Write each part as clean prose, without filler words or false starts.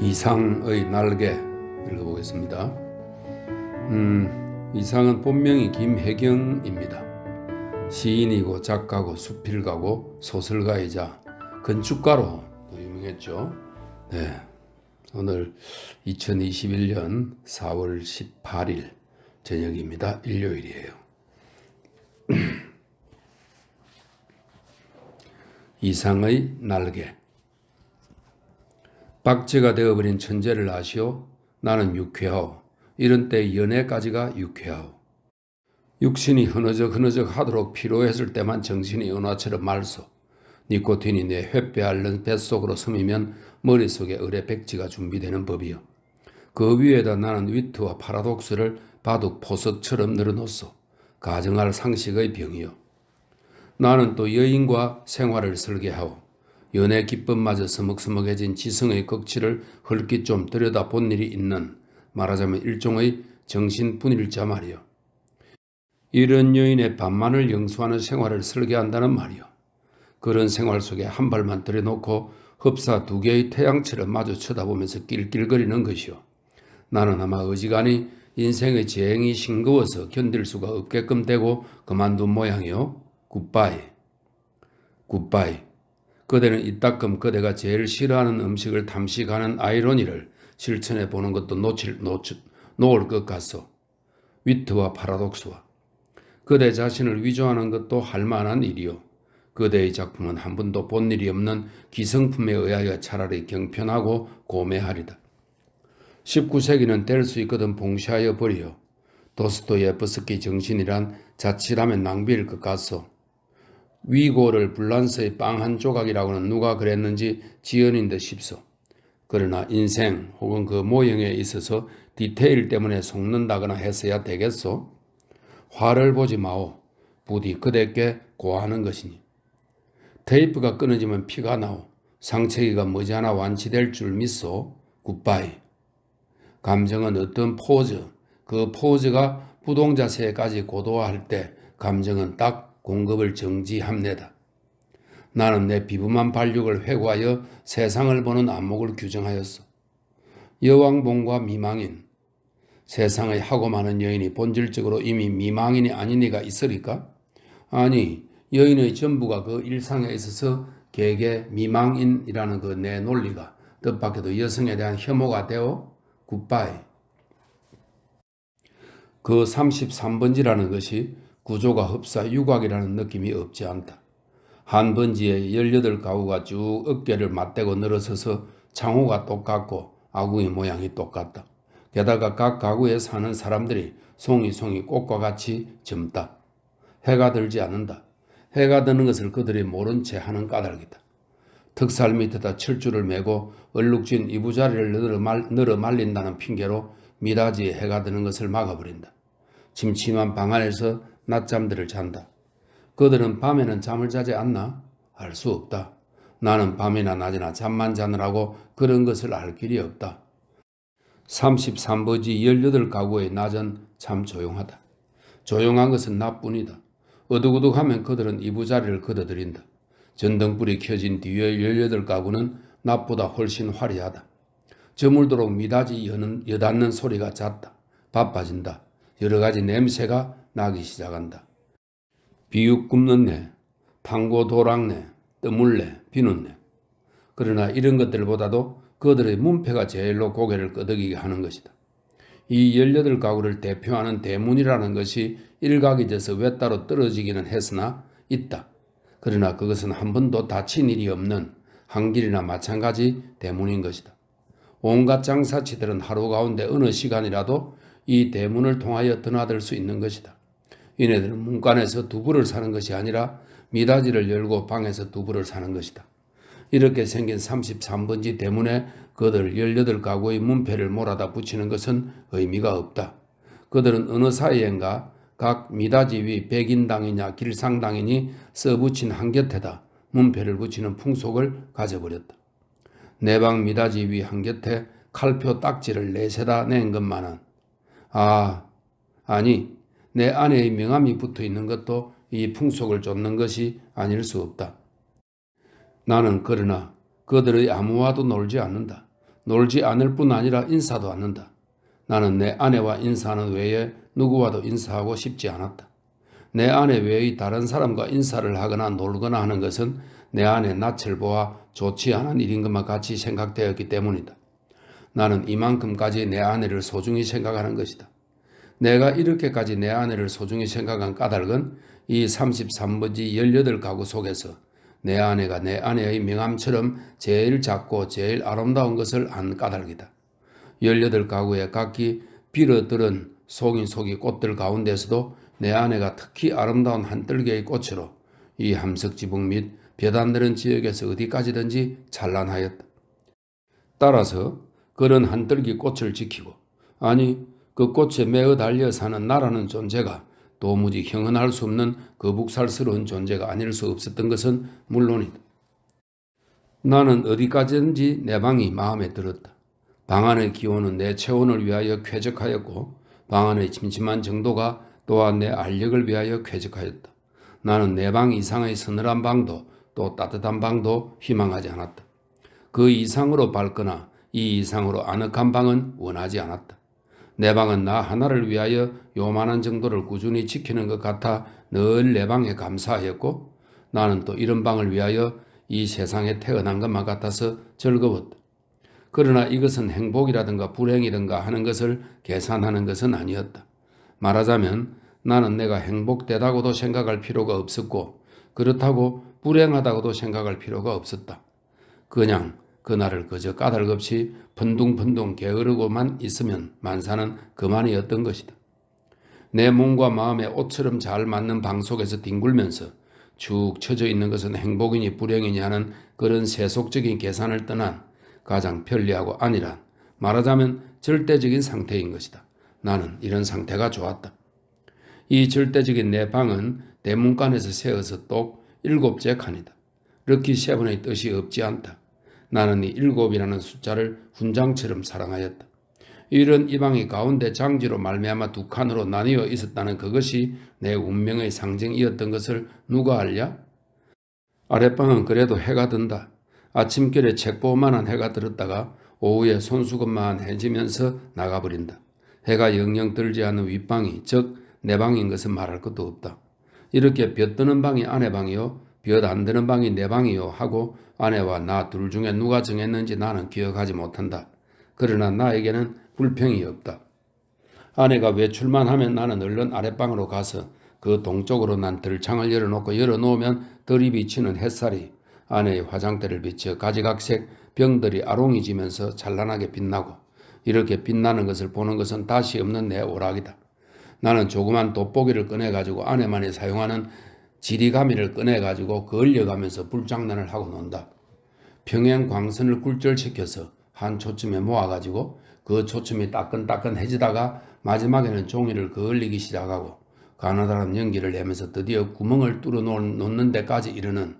이상의 날개 읽어보겠습니다. 이상은 본명이 김혜경입니다. 시인이고 작가고 수필가고 소설가이자 건축가로 유명했죠. 네, 오늘 2021년 4월 18일 저녁입니다. 일요일이에요. 이상의 날개. 박제가 되어버린 천재를 아시오. 나는 유쾌하오. 이런 때 연애까지가 유쾌하오. 육신이 흐느적 하도록 피로했을 때만 정신이 은화처럼 말소. 니코틴이 내 횃배 앓는 뱃속으로 스미면 머릿속에 을의 백지가 준비되는 법이요. 그 위에다 나는 위트와 파라독스를 바둑 포석처럼 늘어놓소. 가정할 상식의 병이요. 나는 또 여인과 생활을 설계하오. 연애 기쁨마저 서먹서먹해진 지성의 극치를 헐깃 좀 들여다본 일이 있는, 말하자면 일종의 정신분일자 말이요. 이런 여인의 반만을 영수하는 생활을 설계한다는 말이요. 그런 생활 속에 한 발만 들여놓고 흡사 두 개의 태양처럼 마주 쳐다보면서 낄낄거리는 것이요. 나는 아마 어지간히 인생의 재행이 싱거워서 견딜 수가 없게끔 되고 그만둔 모양이요. 굿바이. 그대는 이따금 그대가 제일 싫어하는 음식을 탐식하는 아이러니를 실천해 보는 것도 놓을 것 같소. 위트와 파라독스와. 그대 자신을 위조하는 것도 할 만한 일이요. 그대의 작품은 한 번도 본 일이 없는 기성품에 의하여 차라리 경편하고 고매하리다. 19세기는 될 수 있거든 봉쇄하여 버리요. 도스토예프스키 정신이란 자칫하면 낭비일 것 같소. 위고를 불란서의 빵 한 조각이라고는 누가 그랬는지 지연인 듯 싶소. 그러나 인생 혹은 그 모형에 있어서 디테일 때문에 속는다거나 했어야 되겠소? 화를 보지 마오. 부디 그대께 고하는 것이니. 테이프가 끊어지면 피가 나오. 상처기가 머지않아 완치될 줄 믿소. 굿바이. 감정은 어떤 포즈, 그 포즈가 부동자세까지 고도화할 때 감정은 딱 공급을 정지합니다. 나는 내 비범한 발육을 회고하여 세상을 보는 안목을 규정하였어. 여왕봉과 미망인. 세상의 하고 많은 여인이 본질적으로 이미 미망인이 아닌 이가 있으리까? 아니, 여인의 전부가 그 일상에 있어서 개개 미망인이라는 그 내 논리가 뜻밖에도 여성에 대한 혐오가 되어 굿바이. 그 33번지라는 것이 구조가 흡사 유곽이라는 느낌이 없지 않다. 한 번지에 18가구가 쭉 어깨를 맞대고 늘어서서 창호가 똑같고 아궁이 모양이 똑같다. 게다가 각 가구에 사는 사람들이 송이 꽃과 같이 젊다. 해가 들지 않는다. 해가 드는 것을 그들이 모른 채 하는 까닭이다. 턱살 밑에다 철줄을 메고 얼룩진 이부자리를 늘어 말린다는 핑계로 미닫이에 해가 드는 것을 막아버린다. 침침한 방 안에서 낮잠들을 잔다. 그들은 밤에는 잠을 자지 않나? 알 수 없다. 나는 밤이나 낮이나 잠만 자느라고 그런 것을 알 길이 없다. 33버지 18가구의 낮은 참 조용하다. 조용한 것은 나뿐이다. 어둑어둑하면 그들은 이부자리를 걷어들인다. 전등불이 켜진 뒤의 18가구는 낮보다 훨씬 화려하다. 저물도록 미닫이 여닫는 소리가 잦다. 바빠진다. 여러 가지 냄새가 나기 시작한다. 비육 굽는 내, 탕고 도랑내, 뜨물내, 비눗내. 그러나 이런 것들보다도 그들의 문패가 제일로 고개를 끄덕이게 하는 것이다. 이 18가구를 대표하는 대문이라는 것이 일각이 돼서 외따로 떨어지기는 했으나 있다. 그러나 그것은 한 번도 다친 일이 없는 한길이나 마찬가지 대문인 것이다. 온갖 장사치들은 하루 가운데 어느 시간이라도 이 대문을 통하여 드나들 수 있는 것이다. 이네들은 문간에서 두부를 사는 것이 아니라 미닫이를 열고 방에서 두부를 사는 것이다. 이렇게 생긴 33번지 대문에 그들 18가구의 문패를 몰아다 붙이는 것은 의미가 없다. 그들은 어느 사이엔가 각 미닫이 위 백인당이냐 길상당이니 써붙인 한 곁에다 문패를 붙이는 풍속을 가져버렸다. 내 방 미닫이 위 한 곁에 칼표 딱지를 내세다 낸 것만은 아니 내 아내의 명함이 붙어있는 것도 이 풍속을 쫓는 것이 아닐 수 없다. 나는 그러나 그들의 아무와도 놀지 않는다. 놀지 않을 뿐 아니라 인사도 않는다. 나는 내 아내와 인사하는 외에 누구와도 인사하고 싶지 않았다. 내 아내 외의 다른 사람과 인사를 하거나 놀거나 하는 것은 내 아내 낯을 보아 좋지 않은 일인 것만 같이 생각되었기 때문이다. 나는 이만큼까지 내 아내를 소중히 생각하는 것이다. 내가 이렇게까지 내 아내를 소중히 생각한 까닭은 이 33번지 18가구 속에서 내 아내가 내 아내의 명함처럼 제일 작고 제일 아름다운 것을 안 까닭이다. 18가구의 각기 빌어들은 속이 꽃들 가운데서도 내 아내가 특히 아름다운 한뜰개의 꽃으로 이 함석지붕 및 볕 안 드는 지역에서 어디까지든지 찬란하였다. 따라서 그런 한뜰기 꽃을 지키고, 아니 그 꽃에 매어 달려 사는 나라는 존재가 도무지 형언할 수 없는 거북살스러운 존재가 아닐 수 없었던 것은 물론이다. 나는 어디까지든지 내 방이 마음에 들었다. 방 안의 기온은 내 체온을 위하여 쾌적하였고 방 안의 침침한 정도가 또한 내 알력을 위하여 쾌적하였다. 나는 내 방 이상의 서늘한 방도 또 따뜻한 방도 희망하지 않았다. 그 이상으로 밝거나 이 이상으로 아늑한 방은 원하지 않았다. 내 방은 나 하나를 위하여 요만한 정도를 꾸준히 지키는 것 같아 늘 내 방에 감사하였고 나는 또 이런 방을 위하여 이 세상에 태어난 것만 같아서 즐거웠다. 그러나 이것은 행복이라든가 불행이든가 하는 것을 계산하는 것은 아니었다. 말하자면 나는 내가 행복되다고도 생각할 필요가 없었고 그렇다고 불행하다고도 생각할 필요가 없었다. 그냥 그날을 그저 까닭없이 펀둥펀둥 게으르고만 있으면 만사는 그만이었던 것이다. 내 몸과 마음에 옷처럼 잘 맞는 방 속에서 뒹굴면서 축 처져 있는 것은 행복이니 불행이니 하는 그런 세속적인 계산을 떠난 가장 편리하고 안일한, 말하자면 절대적인 상태인 것이다. 나는 이런 상태가 좋았다. 이 절대적인 내 방은 대문간에서 세어서 똑 7째 칸이다. 럭키 7의 뜻이 없지 않다. 나는 이 7이라는 숫자를 훈장처럼 사랑하였다. 이런 이 방이 가운데 장지로 말미암아 2칸으로 나뉘어 있었다는 그것이 내 운명의 상징이었던 것을 누가 알랴? 아랫방은 그래도 해가 든다. 아침결에 책보만한 해가 들었다가 오후에 손수건만 해지면서 나가버린다. 해가 영영 들지 않는 윗방이 즉 내 방인 것은 말할 것도 없다. 이렇게 볕 드는 방이 아내 방이요 볕 안 드는 방이 내 방이요 하고 아내와 나 둘 중에 누가 정했는지 나는 기억하지 못한다. 그러나 나에게는 불평이 없다. 아내가 외출만 하면 나는 얼른 아랫방으로 가서 그 동쪽으로 난 들창을 열어놓으면 들이 비치는 햇살이 아내의 화장대를 비쳐 가지각색 병들이 아롱이 지면서 찬란하게 빛나고 이렇게 빛나는 것을 보는 것은 다시 없는 내 오락이다. 나는 조그만 돋보기를 꺼내가지고 아내만이 사용하는 지리가미를 꺼내가지고 그을려가면서 불장난을 하고 논다. 평행 광선을 굴절시켜서 한 초점에 모아가지고 그 초점이 따끈따끈해지다가 마지막에는 종이를 그을리기 시작하고 가느다란 연기를 내면서 드디어 구멍을 뚫어 놓는 데까지 이르는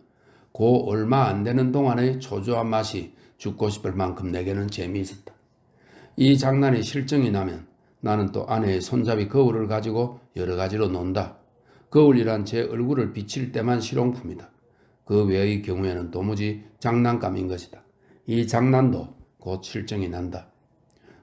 그 얼마 안 되는 동안의 초조한 맛이 죽고 싶을 만큼 내게는 재미있었다. 이 장난이 실증이 나면 나는 또 아내의 손잡이 거울을 가지고 여러 가지로 논다. 거울이란 제 얼굴을 비칠 때만 실용품이다. 그 외의 경우에는 도무지 장난감인 것이다. 이 장난도 곧 실증이 난다.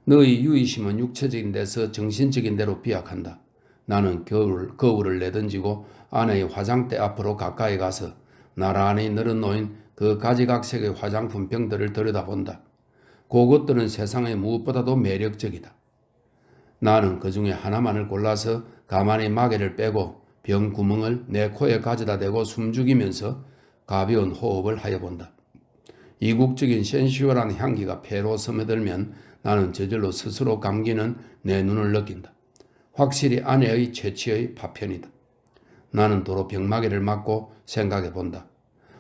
너의 유의심은 육체적인 데서 정신적인 데로 비약한다. 나는 거울을 내던지고 아내의 화장대 앞으로 가까이 가서 나란히 늘어놓인 그 가지각색의 화장품 병들을 들여다본다. 그것들은 세상의 무엇보다도 매력적이다. 나는 그 중에 하나만을 골라서 가만히 마개를 빼고 병 구멍을 내 코에 가져다 대고 숨죽이면서 가벼운 호흡을 하여 본다. 이국적인 센슈얼한 향기가 폐로 스며들면 나는 저절로 스스로 감기는 내 눈을 느낀다. 확실히 아내의 채취의 파편이다. 나는 도로 병마개를 맞고 생각해 본다.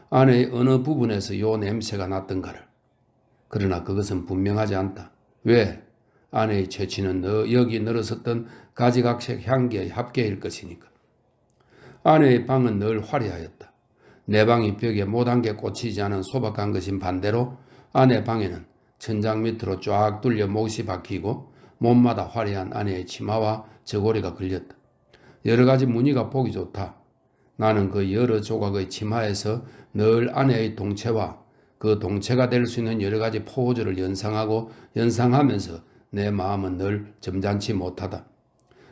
아내의 어느 부분에서 요 냄새가 났던가를. 그러나 그것은 분명하지 않다. 왜? 아내의 채취는 여기 늘어섰던 가지각색 향기의 합계일 것이니까. 아내의 방은 늘 화려하였다. 내 방이 벽에 못한 게 꽂히지 않은 소박한 것인 반대로 아내 방에는 천장 밑으로 쫙 뚫려 못이 박히고 몸마다 화려한 아내의 치마와 저고리가 걸렸다. 여러 가지 무늬가 보기 좋다. 나는 그 여러 조각의 치마에서 늘 아내의 동체와 그 동체가 될 수 있는 여러 가지 포즈를 연상하면서 내 마음은 늘 점잖지 못하다.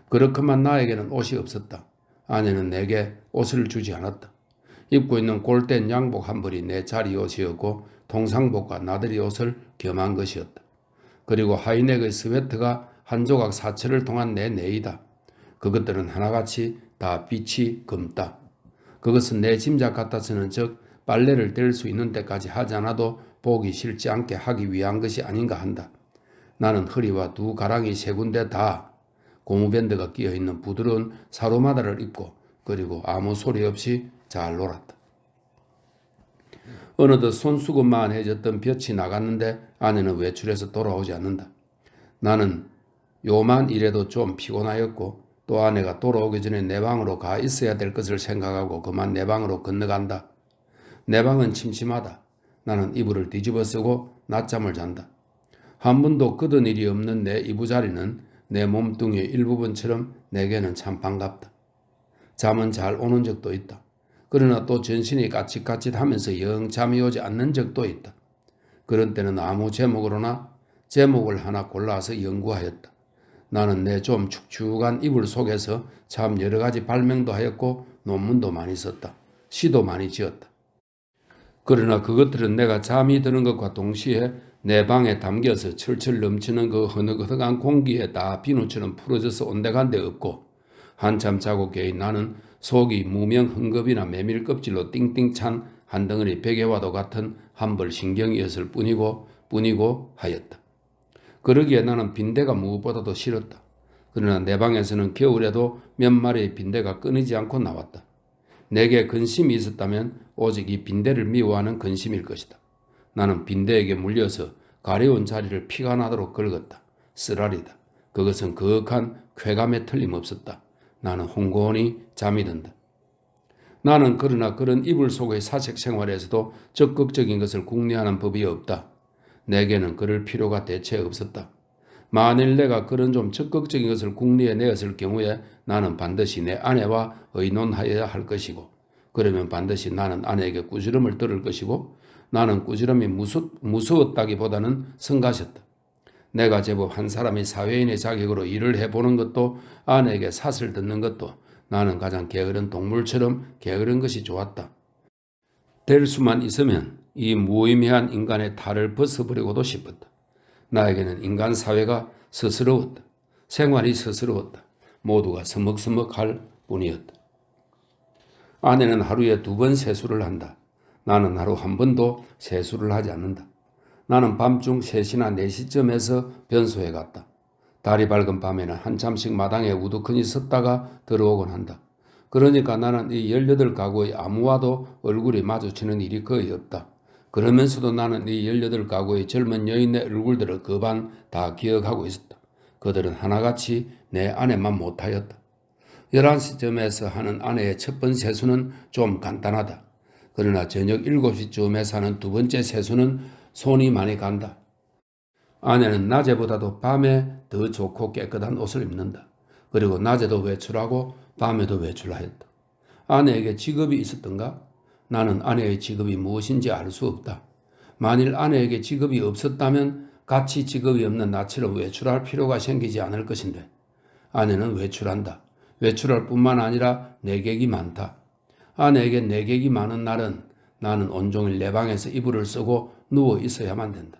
그렇게만 나에게는 옷이 없었다. 아내는 내게 옷을 주지 않았다. 입고 있는 골된 양복 한 벌이 내 자리 옷이었고 통상복과 나들이 옷을 겸한 것이었다. 그리고 하이넥의 스웨터가 한 조각 사철을 통한 내 내이다. 그것들은 하나같이 다 빛이 검다. 그것은 내 짐작 같아서는 즉 빨래를 뗄 수 있는 때까지 하지 않아도 보기 싫지 않게 하기 위한 것이 아닌가 한다. 나는 허리와 두 가랑이 세 군데 다 고무밴드가 끼어있는 부드러운 사로마다를 입고 그리고 아무 소리 없이 잘 놀았다. 어느덧 손수건만해졌던 볕이 나갔는데 아내는 외출해서 돌아오지 않는다. 나는 요만 이래도 좀 피곤하였고 또 아내가 돌아오기 전에 내 방으로 가 있어야 될 것을 생각하고 그만 내 방으로 건너간다. 내 방은 침침하다. 나는 이불을 뒤집어 쓰고 낮잠을 잔다. 한 번도 끄던 일이 없는 내 이부자리는 내 몸뚱이의 일부분처럼 내게는 참 반갑다. 잠은 잘 오는 적도 있다. 그러나 또 전신이 까짓까짓하면서 영 잠이 오지 않는 적도 있다. 그런 때는 아무 제목을 하나 골라서 연구하였다. 나는 내 좀 축축한 이불 속에서 참 여러 가지 발명도 하였고 논문도 많이 썼다. 시도 많이 지었다. 그러나 그것들은 내가 잠이 드는 것과 동시에 내 방에 담겨서 철철 넘치는 그 흐느흐느한 공기에 다 비누처럼 풀어져서 온데간데 없고 한참 자고 깨인 나는 속이 무명 헝겊이나 메밀 껍질로 띵띵 찬 한 덩어리 베개와도 같은 한 벌 신경이었을 뿐이고 하였다. 그러기에 나는 빈대가 무엇보다도 싫었다. 그러나 내 방에서는 겨울에도 몇 마리의 빈대가 끊이지 않고 나왔다. 내게 근심이 있었다면 오직 이 빈대를 미워하는 근심일 것이다. 나는 빈대에게 물려서 가려운 자리를 피가 나도록 긁었다. 쓰라리다. 그것은 거역한 쾌감에 틀림없었다. 나는 홍고니 잠이 든다. 나는 그러나 그런 이불 속의 사색 생활에서도 적극적인 것을 궁리하는 법이 없다. 내게는 그럴 필요가 대체 없었다. 만일 내가 그런 좀 적극적인 것을 궁리해내었을 경우에 나는 반드시 내 아내와 의논하여야 할 것이고 그러면 반드시 나는 아내에게 꾸지람을 들을 것이고 나는 꾸지람이 무서웠다기보다는 성가셨다. 내가 제법 한 사람이 사회인의 자격으로 일을 해보는 것도 아내에게 사슬 듣는 것도 나는 가장 게으른 동물처럼 게으른 것이 좋았다. 될 수만 있으면 이 무의미한 인간의 탈을 벗어버리고도 싶었다. 나에게는 인간 사회가 스스러웠다. 생활이 스스러웠다. 모두가 서먹서먹할 뿐이었다. 아내는 하루에 2번 세수를 한다. 나는 하루 한 번도 세수를 하지 않는다. 나는 밤중 3시나 4시쯤에서 변소에 갔다. 달이 밝은 밤에는 한참씩 마당에 우두커니 섰다가 들어오곤 한다. 그러니까 나는 이 18가구의 아무와도 얼굴이 마주치는 일이 거의 없다. 그러면서도 나는 이 18가구의 젊은 여인의 얼굴들을 그반 다 기억하고 있었다. 그들은 하나같이 내 아내만 못하였다. 11시쯤에서 하는 아내의 첫 번 세수는 좀 간단하다. 그러나 저녁 7시쯤에서 하는 2번째 세수는 손이 많이 간다. 아내는 낮에보다도 밤에 더 좋고 깨끗한 옷을 입는다. 그리고 낮에도 외출하고 밤에도 외출하였다. 아내에게 직업이 있었던가? 나는 아내의 직업이 무엇인지 알 수 없다. 만일 아내에게 직업이 없었다면 같이 직업이 없는 나처럼 외출할 필요가 생기지 않을 것인데 아내는 외출한다. 외출할 뿐만 아니라 내객이 많다. 아내에게 내객이 많은 날은 나는 온종일 내 방에서 이불을 쓰고 누워 있어야만 된다.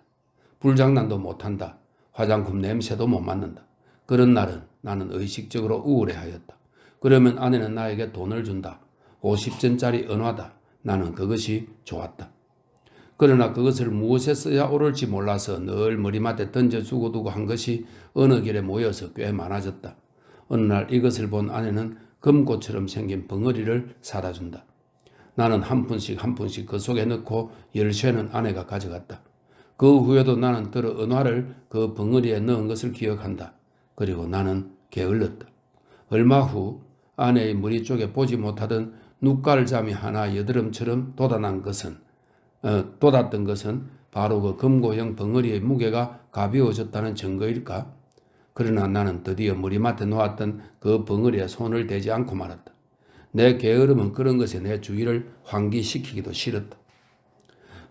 불장난도 못한다. 화장품 냄새도 못 맡는다. 그런 날은 나는 의식적으로 우울해하였다. 그러면 아내는 나에게 돈을 준다. 50전짜리 은화다. 나는 그것이 좋았다. 그러나 그것을 무엇에 써야 옳을지 몰라서 늘 머리맡에 던져주고 두고 한 것이 어느 길에 모여서 꽤 많아졌다. 어느 날 이것을 본 아내는 금고처럼 생긴 벙어리를 사다 준다. 나는 한 푼씩 그 속에 넣고 10쇠는 아내가 가져갔다. 그 후에도 나는 들어 은화를 그 벙어리에 넣은 것을 기억한다. 그리고 나는 게을렀다. 얼마 후 아내의 머리 쪽에 보지 못하던 눈깔잠이 하나 여드름처럼 돋았던 것은 바로 그 금고형 벙어리의 무게가 가벼워졌다는 증거일까? 그러나 나는 드디어 머리맡에 놓았던 그 벙어리에 손을 대지 않고 말았다. 내 게으름은 그런 것에 내 주위를 환기시키기도 싫었다.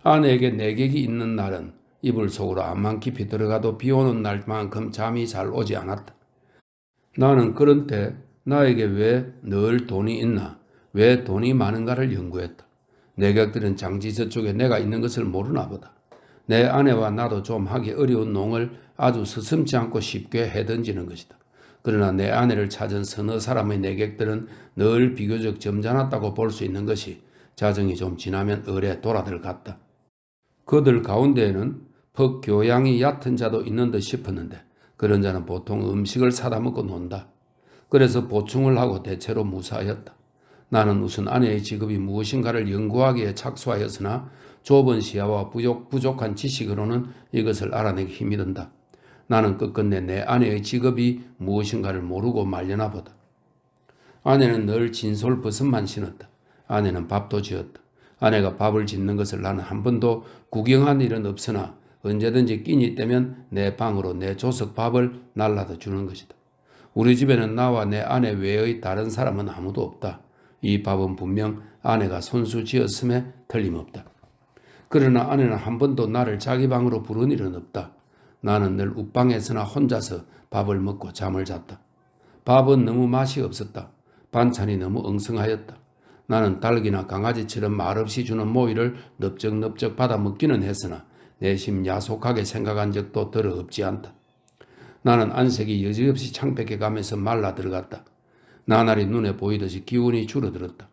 아내에게 내객이 있는 날은 이불 속으로 암만 깊이 들어가도 비 오는 날만큼 잠이 잘 오지 않았다. 나는 그런 때 나에게 왜 늘 돈이 있나, 왜 돈이 많은가를 연구했다. 내객들은 장지 저쪽에 내가 있는 것을 모르나 보다. 내 아내와 나도 좀 하기 어려운 농을 아주 서슴지 않고 쉽게 해던지는 것이다. 그러나 내 아내를 찾은 서너 사람의 내객들은 늘 비교적 점잖았다고 볼 수 있는 것이 자정이 좀 지나면 을에 돌아들 같다. 그들 가운데에는 퍽 교양이 얕은 자도 있는 듯 싶었는데 그런 자는 보통 음식을 사다 먹고 논다. 그래서 보충을 하고 대체로 무사하였다. 나는 우선 아내의 직업이 무엇인가를 연구하기에 착수하였으나 좁은 시야와 부족한 지식으로는 이것을 알아내기 힘이 든다. 나는 끝끝내 내 아내의 직업이 무엇인가를 모르고 말려나 보다. 아내는 늘 진솔버섯만 신었다. 아내는 밥도 지었다. 아내가 밥을 짓는 것을 나는 한 번도 구경한 일은 없으나 언제든지 끼니 때면 내 방으로 내 조석 밥을 날라다 주는 것이다. 우리 집에는 나와 내 아내 외의 다른 사람은 아무도 없다. 이 밥은 분명 아내가 손수 지었음에 틀림없다. 그러나 아내는 한 번도 나를 자기 방으로 부른 일은 없다. 나는 늘 웃방에서나 혼자서 밥을 먹고 잠을 잤다. 밥은 너무 맛이 없었다. 반찬이 너무 엉성하였다. 나는 닭이나 강아지처럼 말없이 주는 모이를 넙적넙적 받아 먹기는 했으나 내심 야속하게 생각한 적도 더러 없지 않다. 나는 안색이 여지없이 창백해 가면서 말라 들어갔다. 나날이 눈에 보이듯이 기운이 줄어들었다.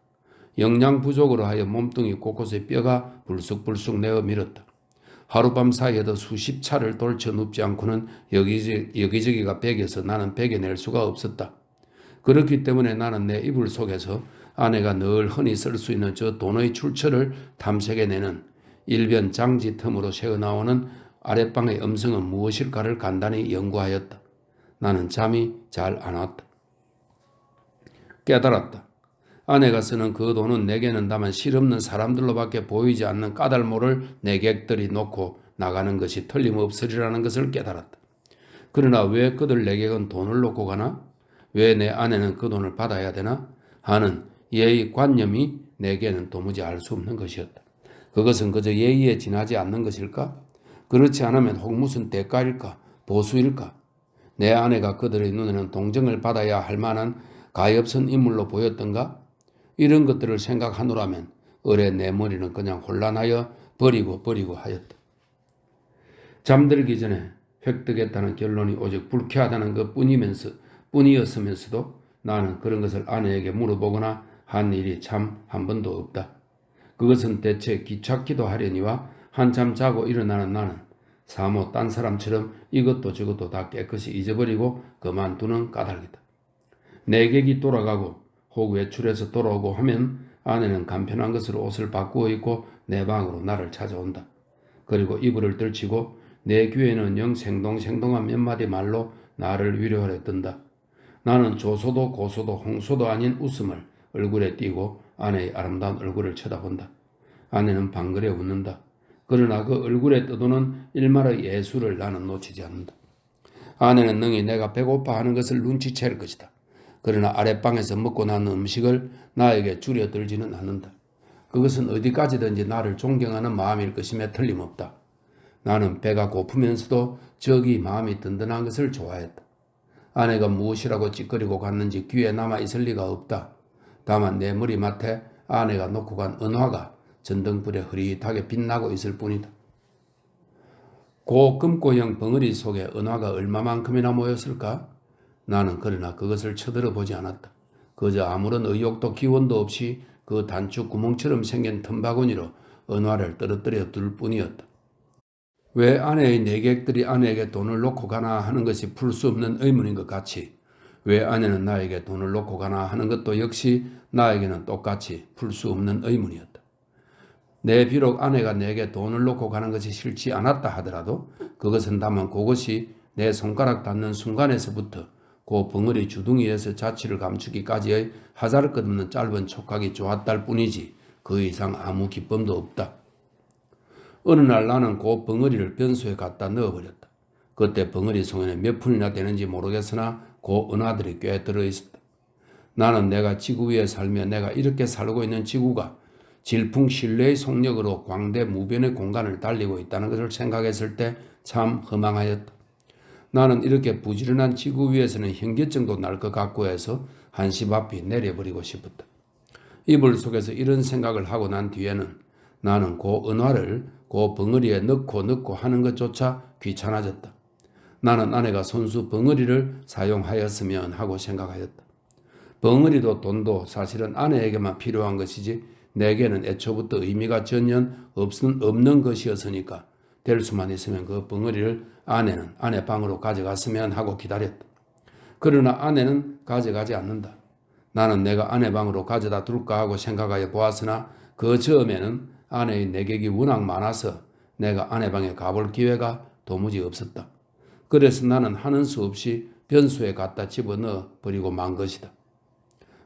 영양 부족으로 하여 몸뚱이 곳곳에 뼈가 불쑥불쑥 내어 밀었다. 하룻밤 사이에도 수십 차를 돌쳐 눕지 않고는 여기저기가 베겨서 나는 베겨낼 수가 없었다. 그렇기 때문에 나는 내 이불 속에서 아내가 늘 흔히 쓸 수 있는 저 돈의 출처를 탐색해내는 일변 장지 틈으로 새어나오는 아랫방의 음성은 무엇일까를 간단히 연구하였다. 나는 잠이 잘 안 왔다. 깨달았다. 아내가 쓰는 그 돈은 내게는 다만 실없는 사람들로밖에 보이지 않는 까닭모를 내객들이 놓고 나가는 것이 틀림없으리라는 것을 깨달았다. 그러나 왜 그들 내객은 돈을 놓고 가나? 왜 내 아내는 그 돈을 받아야 되나? 하는 예의 관념이 내게는 도무지 알 수 없는 것이었다. 그것은 그저 예의에 지나지 않는 것일까? 그렇지 않으면 혹 무슨 대가일까? 보수일까? 내 아내가 그들의 눈에는 동정을 받아야 할 만한 가엾은 인물로 보였던가? 이런 것들을 생각하노라면 을에 내 머리는 그냥 혼란하여 버리고 하였다. 잠들기 전에 획득했다는 결론이 오직 불쾌하다는 것뿐이었으면서도 나는 그런 것을 아내에게 물어보거나 한 일이 참 한 번도 없다. 그것은 대체 귀찮기도 하려니와 한참 자고 일어나는 나는 사모 딴 사람처럼 이것도 저것도 다 깨끗이 잊어버리고 그만두는 까닭이다. 내객이 돌아가고 혹 외출해서 돌아오고 하면 아내는 간편한 것으로 옷을 바꾸어 입고 내 방으로 나를 찾아온다. 그리고 이불을 떨치고 내 귀에는 영 생동생동한 몇 마디 말로 나를 위로하려 든다. 나는 조소도 고소도 홍소도 아닌 웃음을 얼굴에 띄고 아내의 아름다운 얼굴을 쳐다본다. 아내는 방글에 웃는다. 그러나 그 얼굴에 떠도는 일말의 예술을 나는 놓치지 않는다. 아내는 능히 내가 배고파하는 것을 눈치챌 것이다. 그러나 아랫방에서 먹고 난 음식을 나에게 줄여들지는 않는다. 그것은 어디까지든지 나를 존경하는 마음일 것임에 틀림없다. 나는 배가 고프면서도 저기 마음이 든든한 것을 좋아했다. 아내가 무엇이라고 찌꺼리고 갔는지 귀에 남아있을 리가 없다. 다만 내 머리맡에 아내가 놓고 간 은화가 전등불에 흐릿하게 빛나고 있을 뿐이다. 고금고형 벙어리 속에 은화가 얼마만큼이나 모였을까? 나는 그러나 그것을 쳐들어보지 않았다. 그저 아무런 의욕도 기원도 없이 그 단추 구멍처럼 생긴 틈바구니로 은화를 떨어뜨려 둘 뿐이었다. 왜 아내의 내객들이 아내에게 돈을 놓고 가나 하는 것이 풀 수 없는 의문인 것 같이 왜 아내는 나에게 돈을 놓고 가나 하는 것도 역시 나에게는 똑같이 풀 수 없는 의문이었다. 내 비록 아내가 내게 돈을 놓고 가는 것이 싫지 않았다 하더라도 그것은 다만 그것이 내 손가락 닿는 순간에서부터 그 벙어리 주둥이에서 자취를 감추기까지의 하잘것없는 짧은 촉각이 좋았다일 뿐이지 그 이상 아무 기쁨도 없다. 어느 날 나는 그 벙어리를 변소에 갖다 넣어버렸다. 그때 벙어리 속에는 몇 푼이나 되는지 모르겠으나 그 은화들이 꽤 들어있었다. 나는 내가 지구 위에 살며 내가 이렇게 살고 있는 지구가 질풍 신뢰의 속력으로 광대무변의 공간을 달리고 있다는 것을 생각했을 때 참 허망하였다. 나는 이렇게 부지런한 지구 위에서는 현기증도 날 것 같고 해서 한시바삐 내려버리고 싶었다. 이불 속에서 이런 생각을 하고 난 뒤에는 나는 그 은화를 그 벙어리에 넣고 하는 것조차 귀찮아졌다. 나는 아내가 손수 벙어리를 사용하였으면 하고 생각하였다. 벙어리도 돈도 사실은 아내에게만 필요한 것이지 내게는 애초부터 의미가 전혀 없는 것이었으니까 될 수만 있으면 그 벙어리를 아내는 아내 방으로 가져갔으면 하고 기다렸다. 그러나 아내는 가져가지 않는다. 나는 내가 아내 방으로 가져다 둘까 하고 생각하여 보았으나 그 즈음에는 아내의 내객이 워낙 많아서 내가 아내 방에 가볼 기회가 도무지 없었다. 그래서 나는 하는 수 없이 변소에 갖다 집어넣어 버리고 만 것이다.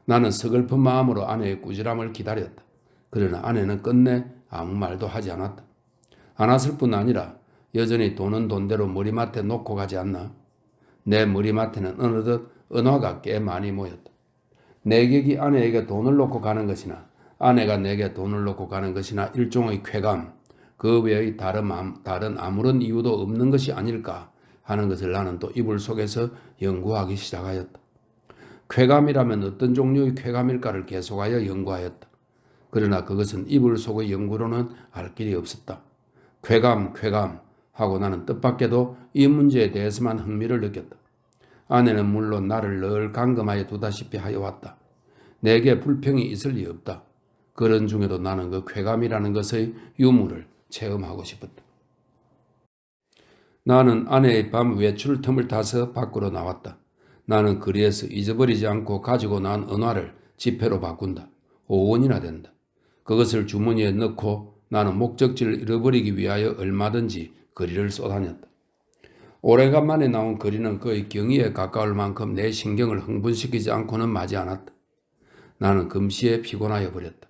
나는 서글픈 마음으로 아내의 꾸지람을 기다렸다. 그러나 아내는 끝내 아무 말도 하지 않았다. 안 왔을 뿐 아니라 여전히 돈은 돈대로 머리맡에 놓고 가지 않나? 내 머리맡에는 어느덧 은화가 꽤 많이 모였다. 내객이 아내에게 돈을 놓고 가는 것이나 아내가 내게 돈을 놓고 가는 것이나 일종의 쾌감, 그 외의 다른 아무런 이유도 없는 것이 아닐까 하는 것을 나는 또 이불 속에서 연구하기 시작하였다. 쾌감이라면 어떤 종류의 쾌감일까를 계속하여 연구하였다. 그러나 그것은 이불 속의 연구로는 알 길이 없었다. 쾌감 하고 나는 뜻밖에도 이 문제에 대해서만 흥미를 느꼈다. 아내는 물론 나를 늘 감금하여 두다시피 하여 왔다. 내게 불평이 있을 리 없다. 그런 중에도 나는 그 쾌감이라는 것의 유무를 체험하고 싶었다. 나는 아내의 밤 외출 틈을 타서 밖으로 나왔다. 나는 거리에서 잊어버리지 않고 가지고 나온 은화를 지폐로 바꾼다. 5원이나 된다. 그것을 주머니에 넣고 나는 목적지를 잃어버리기 위하여 얼마든지 거리를 쏘다녔다. 오래간만에 나온 거리는 거의 경의에 가까울 만큼 내 신경을 흥분시키지 않고는 마지 않았다. 나는 금시에 피곤하여 버렸다.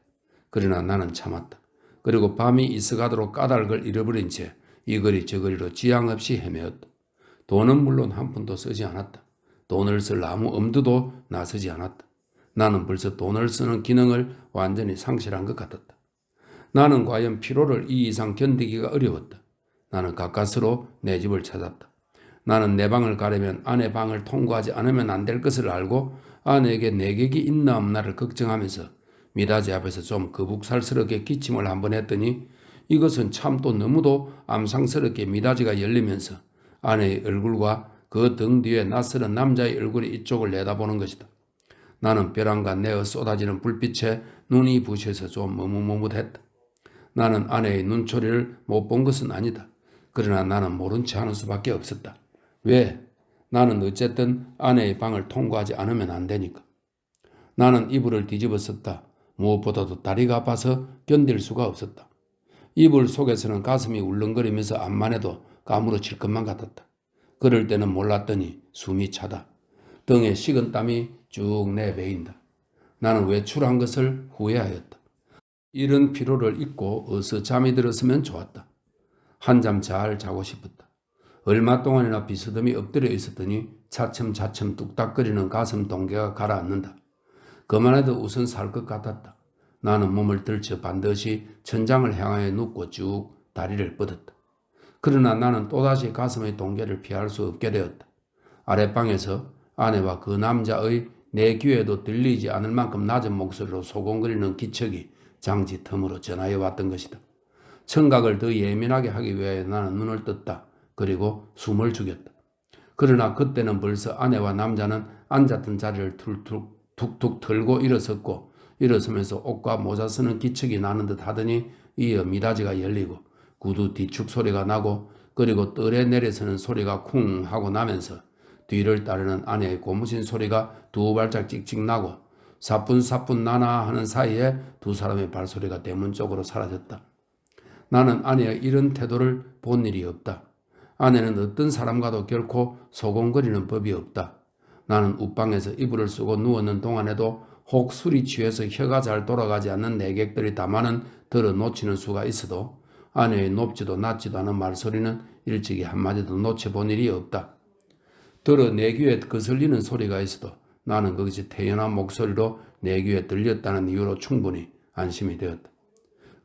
그러나 나는 참았다. 그리고 밤이 있어가도록 까닭을 잃어버린 채 이 거리 저 거리로 지양 없이 헤매었다. 돈은 물론 한 푼도 쓰지 않았다. 돈을 쓸 아무 엄두도 나서지 않았다. 나는 벌써 돈을 쓰는 기능을 완전히 상실한 것 같았다. 나는 과연 피로를 이 이상 견디기가 어려웠다. 나는 가까스로 내 집을 찾았다. 나는 내 방을 가려면 아내 방을 통과하지 않으면 안 될 것을 알고 아내에게 내객이 있나 없나를 걱정하면서 미닫이 앞에서 좀 거북살스럽게 기침을 한번 했더니 이것은 참 또 너무도 암상스럽게 미닫이가 열리면서 아내의 얼굴과 그 등 뒤에 낯설은 남자의 얼굴이 이쪽을 내다보는 것이다. 나는 벼랑간 내어 쏟아지는 불빛에 눈이 부셔서 좀 머뭇머뭇했다. 나는 아내의 눈초리를 못 본 것은 아니다. 그러나 나는 모른 체 하는 수밖에 없었다. 왜? 나는 어쨌든 아내의 방을 통과하지 않으면 안 되니까. 나는 이불을 뒤집어 썼다. 무엇보다도 다리가 아파서 견딜 수가 없었다. 이불 속에서는 가슴이 울렁거리면서 암만 해도 까무러칠 것만 같았다. 그럴 때는 몰랐더니 숨이 차다. 등에 식은 땀이 쭉 내배인다. 나는 외출한 것을 후회하였다. 이런 피로를 잊고 어서 잠이 들었으면 좋았다. 한잠 잘 자고 싶었다. 얼마 동안이나 비스듬히 엎드려 있었더니 차츰차츰 뚝딱거리는 가슴 동계가 가라앉는다. 그만해도 우선 살 것 같았다. 나는 몸을 들쳐 반드시 천장을 향하여 눕고 쭉 다리를 뻗었다. 그러나 나는 또다시 가슴의 동계를 피할 수 없게 되었다. 아랫방에서 아내와 그 남자의 내 귀에도 들리지 않을 만큼 낮은 목소리로 소곤거리는 기척이 장지 틈으로 전하여 왔던 것이다. 청각을 더 예민하게 하기 위하여 나는 눈을 떴다. 그리고 숨을 죽였다. 그러나 그때는 벌써 아내와 남자는 앉았던 자리를 툭툭 털고 일어섰고 일어서면서 옷과 모자 쓰는 기척이 나는 듯 하더니 이어 미닫이가 열리고 구두 뒤축 소리가 나고 그리고 뜰에 내려서는 소리가 쿵 하고 나면서 뒤를 따르는 아내의 고무신 소리가 두 발짝 찍찍 나고 사뿐사뿐 나나 하는 사이에 두 사람의 발소리가 대문 쪽으로 사라졌다. 나는 아내의 이런 태도를 본 일이 없다. 아내는 어떤 사람과도 결코 소곤거리는 법이 없다. 나는 웃방에서 이불을 쓰고 누웠는 동안에도 혹 술이 취해서 혀가 잘 돌아가지 않는 내객들이 다마는 들어 놓치는 수가 있어도 아내의 높지도 낮지도 않은 말소리는 일찍이 한마디도 놓쳐본 일이 없다. 들어 내 귀에 거슬리는 소리가 있어도 나는 그것이 태연한 목소리로 내 귀에 들렸다는 이유로 충분히 안심이 되었다.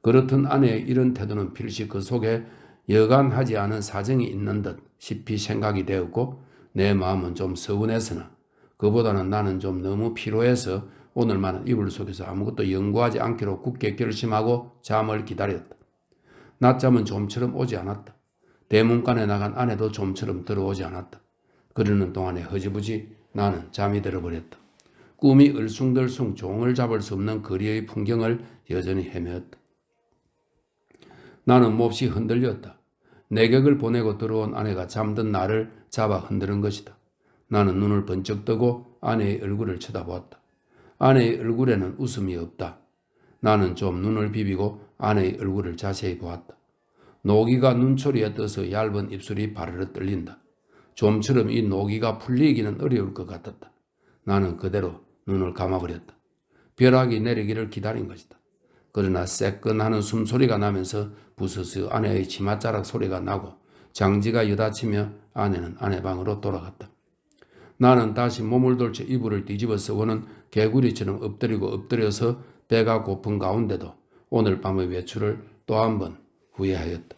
그렇던 아내의 이런 태도는 필시 그 속에 여간하지 않은 사정이 있는 듯 싶이 생각이 되었고 내 마음은 좀 서운했으나 그보다는 나는 좀 너무 피로해서 오늘만은 이불 속에서 아무것도 연구하지 않기로 굳게 결심하고 잠을 기다렸다. 낮잠은 좀처럼 오지 않았다. 대문간에 나간 아내도 좀처럼 들어오지 않았다. 그러는 동안에 허지부지 나는 잠이 들어버렸다. 꿈이 얼숭덜숭 종을 잡을 수 없는 거리의 풍경을 여전히 헤매었다. 나는 몹시 흔들렸다. 내 격을 보내고 들어온 아내가 잠든 나를 잡아 흔드는 것이다. 나는 눈을 번쩍 뜨고 아내의 얼굴을 쳐다보았다. 아내의 얼굴에는 웃음이 없다. 나는 좀 눈을 비비고 아내의 얼굴을 자세히 보았다. 노기가 눈초리에 떠서 얇은 입술이 바르르 떨린다. 좀처럼 이 노기가 풀리기는 어려울 것 같았다. 나는 그대로 눈을 감아버렸다. 벼락이 내리기를 기다린 것이다. 그러나 새끈하는 숨소리가 나면서 부스스 아내의 치맛자락 소리가 나고 장지가 여닫히며 아내는 아내 방으로 돌아갔다. 나는 다시 몸을 돌쳐 이불을 뒤집어 쓰고는 개구리처럼 엎드려서 배가 고픈 가운데도 오늘 밤의 외출을 또 한 번 후회하였다.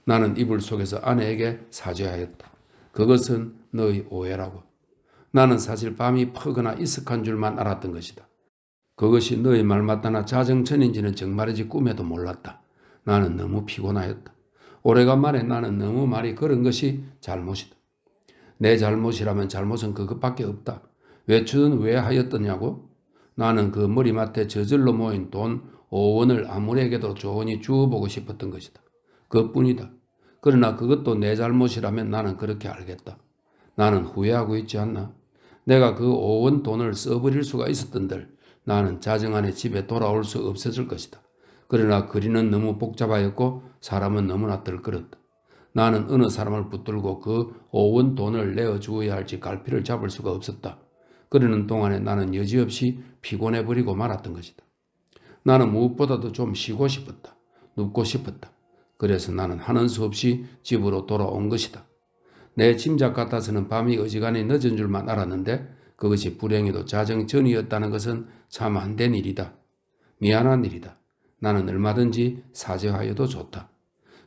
나는 이불 속에서 아내에게 사죄하였다. 그것은 너의 오해라고. 나는 사실 밤이 퍼거나 이슥한 줄만 알았던 것이다. 그것이 너의 말 맞다나 자정천인지는 정말이지 꿈에도 몰랐다. 나는 너무 피곤하였다. 오래간만에 나는 너무 말이 그런 것이 잘못이다. 내 잘못이라면 잘못은 그것밖에 없다. 외출은 왜 하였더냐고? 나는 그 머리맡에 저절로 모인 돈 5원을 아무에게도 좋으니 주어보고 싶었던 것이다. 그것뿐이다. 그러나 그것도 내 잘못이라면 나는 그렇게 알겠다. 나는 후회하고 있지 않나? 내가 그 5원 돈을 써버릴 수가 있었던들 나는 자정 안에 집에 돌아올 수 없었을 것이다. 그러나 거리는 너무 복잡하였고 사람은 너무나 들끓었다. 나는 어느 사람을 붙들고 그 5원 돈을 내어주어야 할지 갈피를 잡을 수가 없었다. 그러는 동안에 나는 여지없이 피곤해버리고 말았던 것이다. 나는 무엇보다도 좀 쉬고 싶었다. 눕고 싶었다. 그래서 나는 하는 수 없이 집으로 돌아온 것이다. 내 짐작 같아서는 밤이 어지간히 늦은 줄만 알았는데 그것이 불행히도 자정 전이었다는 것은 참 안 된 일이다. 미안한 일이다. 나는 얼마든지 사죄하여도 좋다.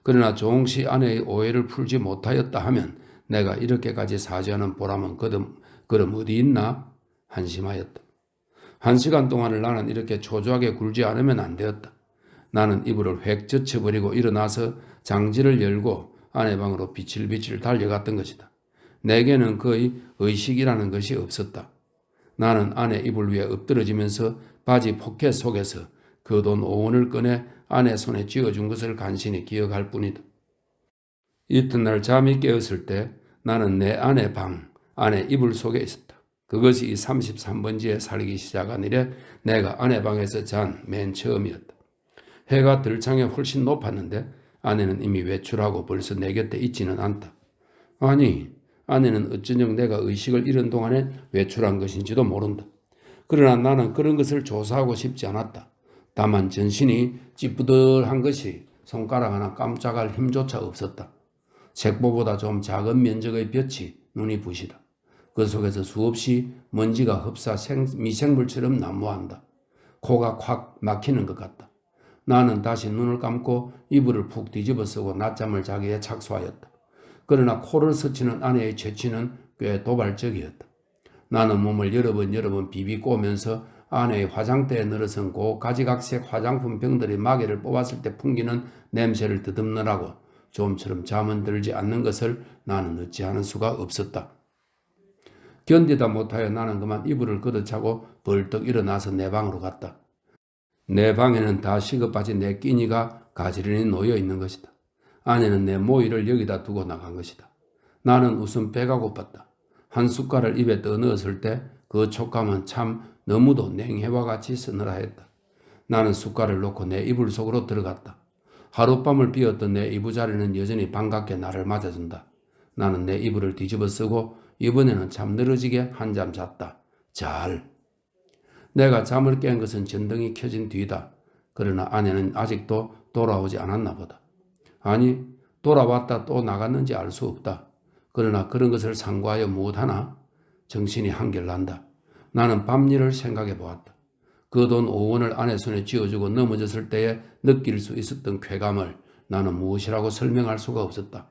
그러나 종시 아내의 오해를 풀지 못하였다 하면 내가 이렇게까지 사죄하는 보람은 그럼 어디 있나? 한심하였다. 1시간 동안을 나는 이렇게 초조하게 굴지 않으면 안 되었다. 나는 이불을 획 젖혀버리고 일어나서 장지를 열고 아내 방으로 비칠비칠 달려갔던 것이다. 내게는 거의 의식이라는 것이 없었다. 나는 아내 이불 위에 엎드러지면서 바지 포켓 속에서 그 돈 5원을 꺼내 아내 손에 쥐어준 것을 간신히 기억할 뿐이다. 이튿날 잠이 깨었을 때 나는 내 아내 방, 아내 이불 속에 있었다. 그것이 33번지에 살기 시작한 이래 내가 아내 방에서 잔 맨 처음이었다. 해가 들창에 훨씬 높았는데 아내는 이미 외출하고 벌써 내 곁에 있지는 않다. 아니, 아내는 어쩌정 내가 의식을 잃은 동안에 외출한 것인지도 모른다. 그러나 나는 그런 것을 조사하고 싶지 않았다. 다만 전신이 찌뿌들한 것이 손가락 하나 깜짝할 힘조차 없었다. 색보보다 좀 작은 면적의 볕이 눈이 부시다. 그 속에서 수없이 먼지가 흡사 미생물처럼 난무한다. 코가 콱 막히는 것 같다. 나는 다시 눈을 감고 이불을 푹 뒤집어 쓰고 낮잠을 자기에 착수하였다. 그러나 코를 스치는 아내의 채취는 꽤 도발적이었다. 나는 몸을 여러 번 비비꼬면서 아내의 화장대에 늘어선 고 가지각색 화장품 병들이 마개를 뽑았을 때 풍기는 냄새를 더듬느라고 좀처럼 잠은 들지 않는 것을 나는 어찌하는 수가 없었다. 견디다 못하여 나는 그만 이불을 걷어차고 벌떡 일어나서 내 방으로 갔다. 내 방에는 다 식어빠진 내 끼니가 가지런히 놓여 있는 것이다. 아내는 내 모이를 여기다 두고 나간 것이다. 나는 우선 배가 고팠다. 한 숟갈을 입에 떠 넣었을 때 그 촉감은 참 너무도 냉해와 같이 서늘하였다. 나는 숟갈을 놓고 내 이불 속으로 들어갔다. 하룻밤을 비웠던 내 이부자리는 여전히 반갑게 나를 맞아준다. 나는 내 이불을 뒤집어 쓰고 이번에는 참 늘어지게 한잠 잤다. 잘. 내가 잠을 깬 것은 전등이 켜진 뒤다. 그러나 아내는 아직도 돌아오지 않았나 보다. 아니, 돌아왔다 또 나갔는지 알 수 없다. 그러나 그런 것을 상고하여 무엇하나? 정신이 한결난다. 나는 밤일을 생각해 보았다. 그 돈 5원을 아내 손에 쥐어주고 넘어졌을 때에 느낄 수 있었던 쾌감을 나는 무엇이라고 설명할 수가 없었다.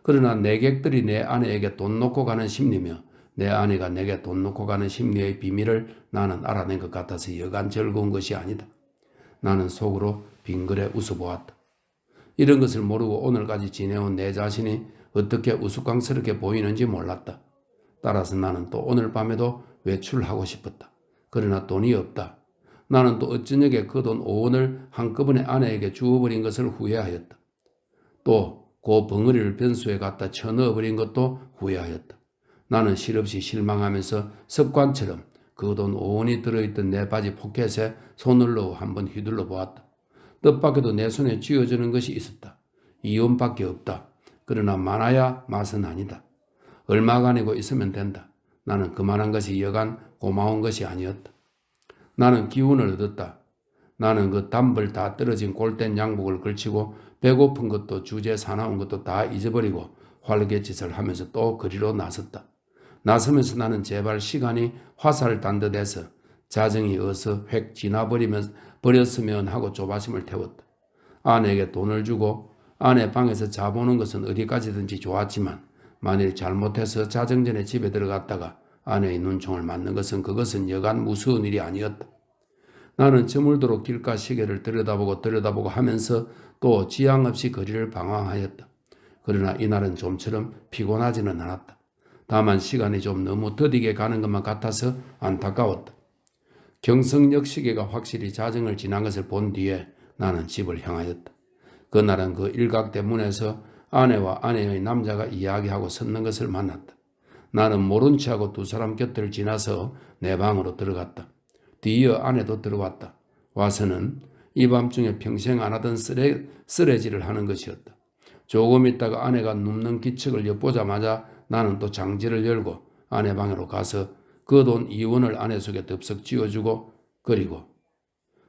그러나 내객들이 내 아내에게 돈 놓고 가는 심리며 내 아내가 내게 돈 놓고 가는 심리의 비밀을 나는 알아낸 것 같아서 여간 즐거운 것이 아니다. 나는 속으로 빙그레 웃어보았다. 이런 것을 모르고 오늘까지 지내온 내 자신이 어떻게 우스꽝스럽게 보이는지 몰랐다. 따라서 나는 또 오늘 밤에도 외출하고 싶었다. 그러나 돈이 없다. 나는 또 어쩌냐게 그 돈 5원을 한꺼번에 아내에게 주어버린 것을 후회하였다. 또 그 벙어리를 변수에 갖다 쳐넣어버린 것도 후회하였다. 나는 실없이 실망하면서 습관처럼 그 돈 5원이 들어있던 내 바지 포켓에 손을 넣어 한번 휘둘러 보았다. 뜻밖에도 내 손에 쥐어주는 것이 있었다. 2원밖에 없다. 그러나 많아야 맛은 아니다. 얼마간이고 있으면 된다. 나는 그만한 것이 여간 고마운 것이 아니었다. 나는 기운을 얻었다. 나는 그 단벌 다 떨어진 골된 양복을 걸치고 배고픈 것도 주제 사나운 것도 다 잊어버리고 활개짓을 하면서 또 거리로 나섰다. 나서면서 나는 제발 시간이 화살 단 듯해서 자정이 어서 획 지나버렸으면 하고 조바심을 태웠다. 아내에게 돈을 주고 아내 방에서 자보는 것은 어디까지든지 좋았지만 만일 잘못해서 자정 전에 집에 들어갔다가 아내의 눈총을 맞는 것은 그것은 여간 무서운 일이 아니었다. 나는 저물도록 길가 시계를 들여다보고 하면서 또 지양 없이 거리를 방황하였다. 그러나 이날은 좀처럼 피곤하지는 않았다. 다만 시간이 좀 너무 더디게 가는 것만 같아서 안타까웠다. 경성역 시계가 확실히 자정을 지난 것을 본 뒤에 나는 집을 향하였다. 그날은 그 일각대 문에서 아내와 아내의 남자가 이야기하고 섰는 것을 만났다. 나는 모른 체하고 두 사람 곁을 지나서 내 방으로 들어갔다. 뒤이어 아내도 들어왔다. 와서는 이 밤중에 평생 안 하던 쓰레질을 하는 것이었다. 조금 있다가 아내가 눕는 기척을 엿보자마자 나는 또 장지를 열고 아내 방으로 가서 그 돈 2원을 아내 속에 덥석 쥐어주고 그리고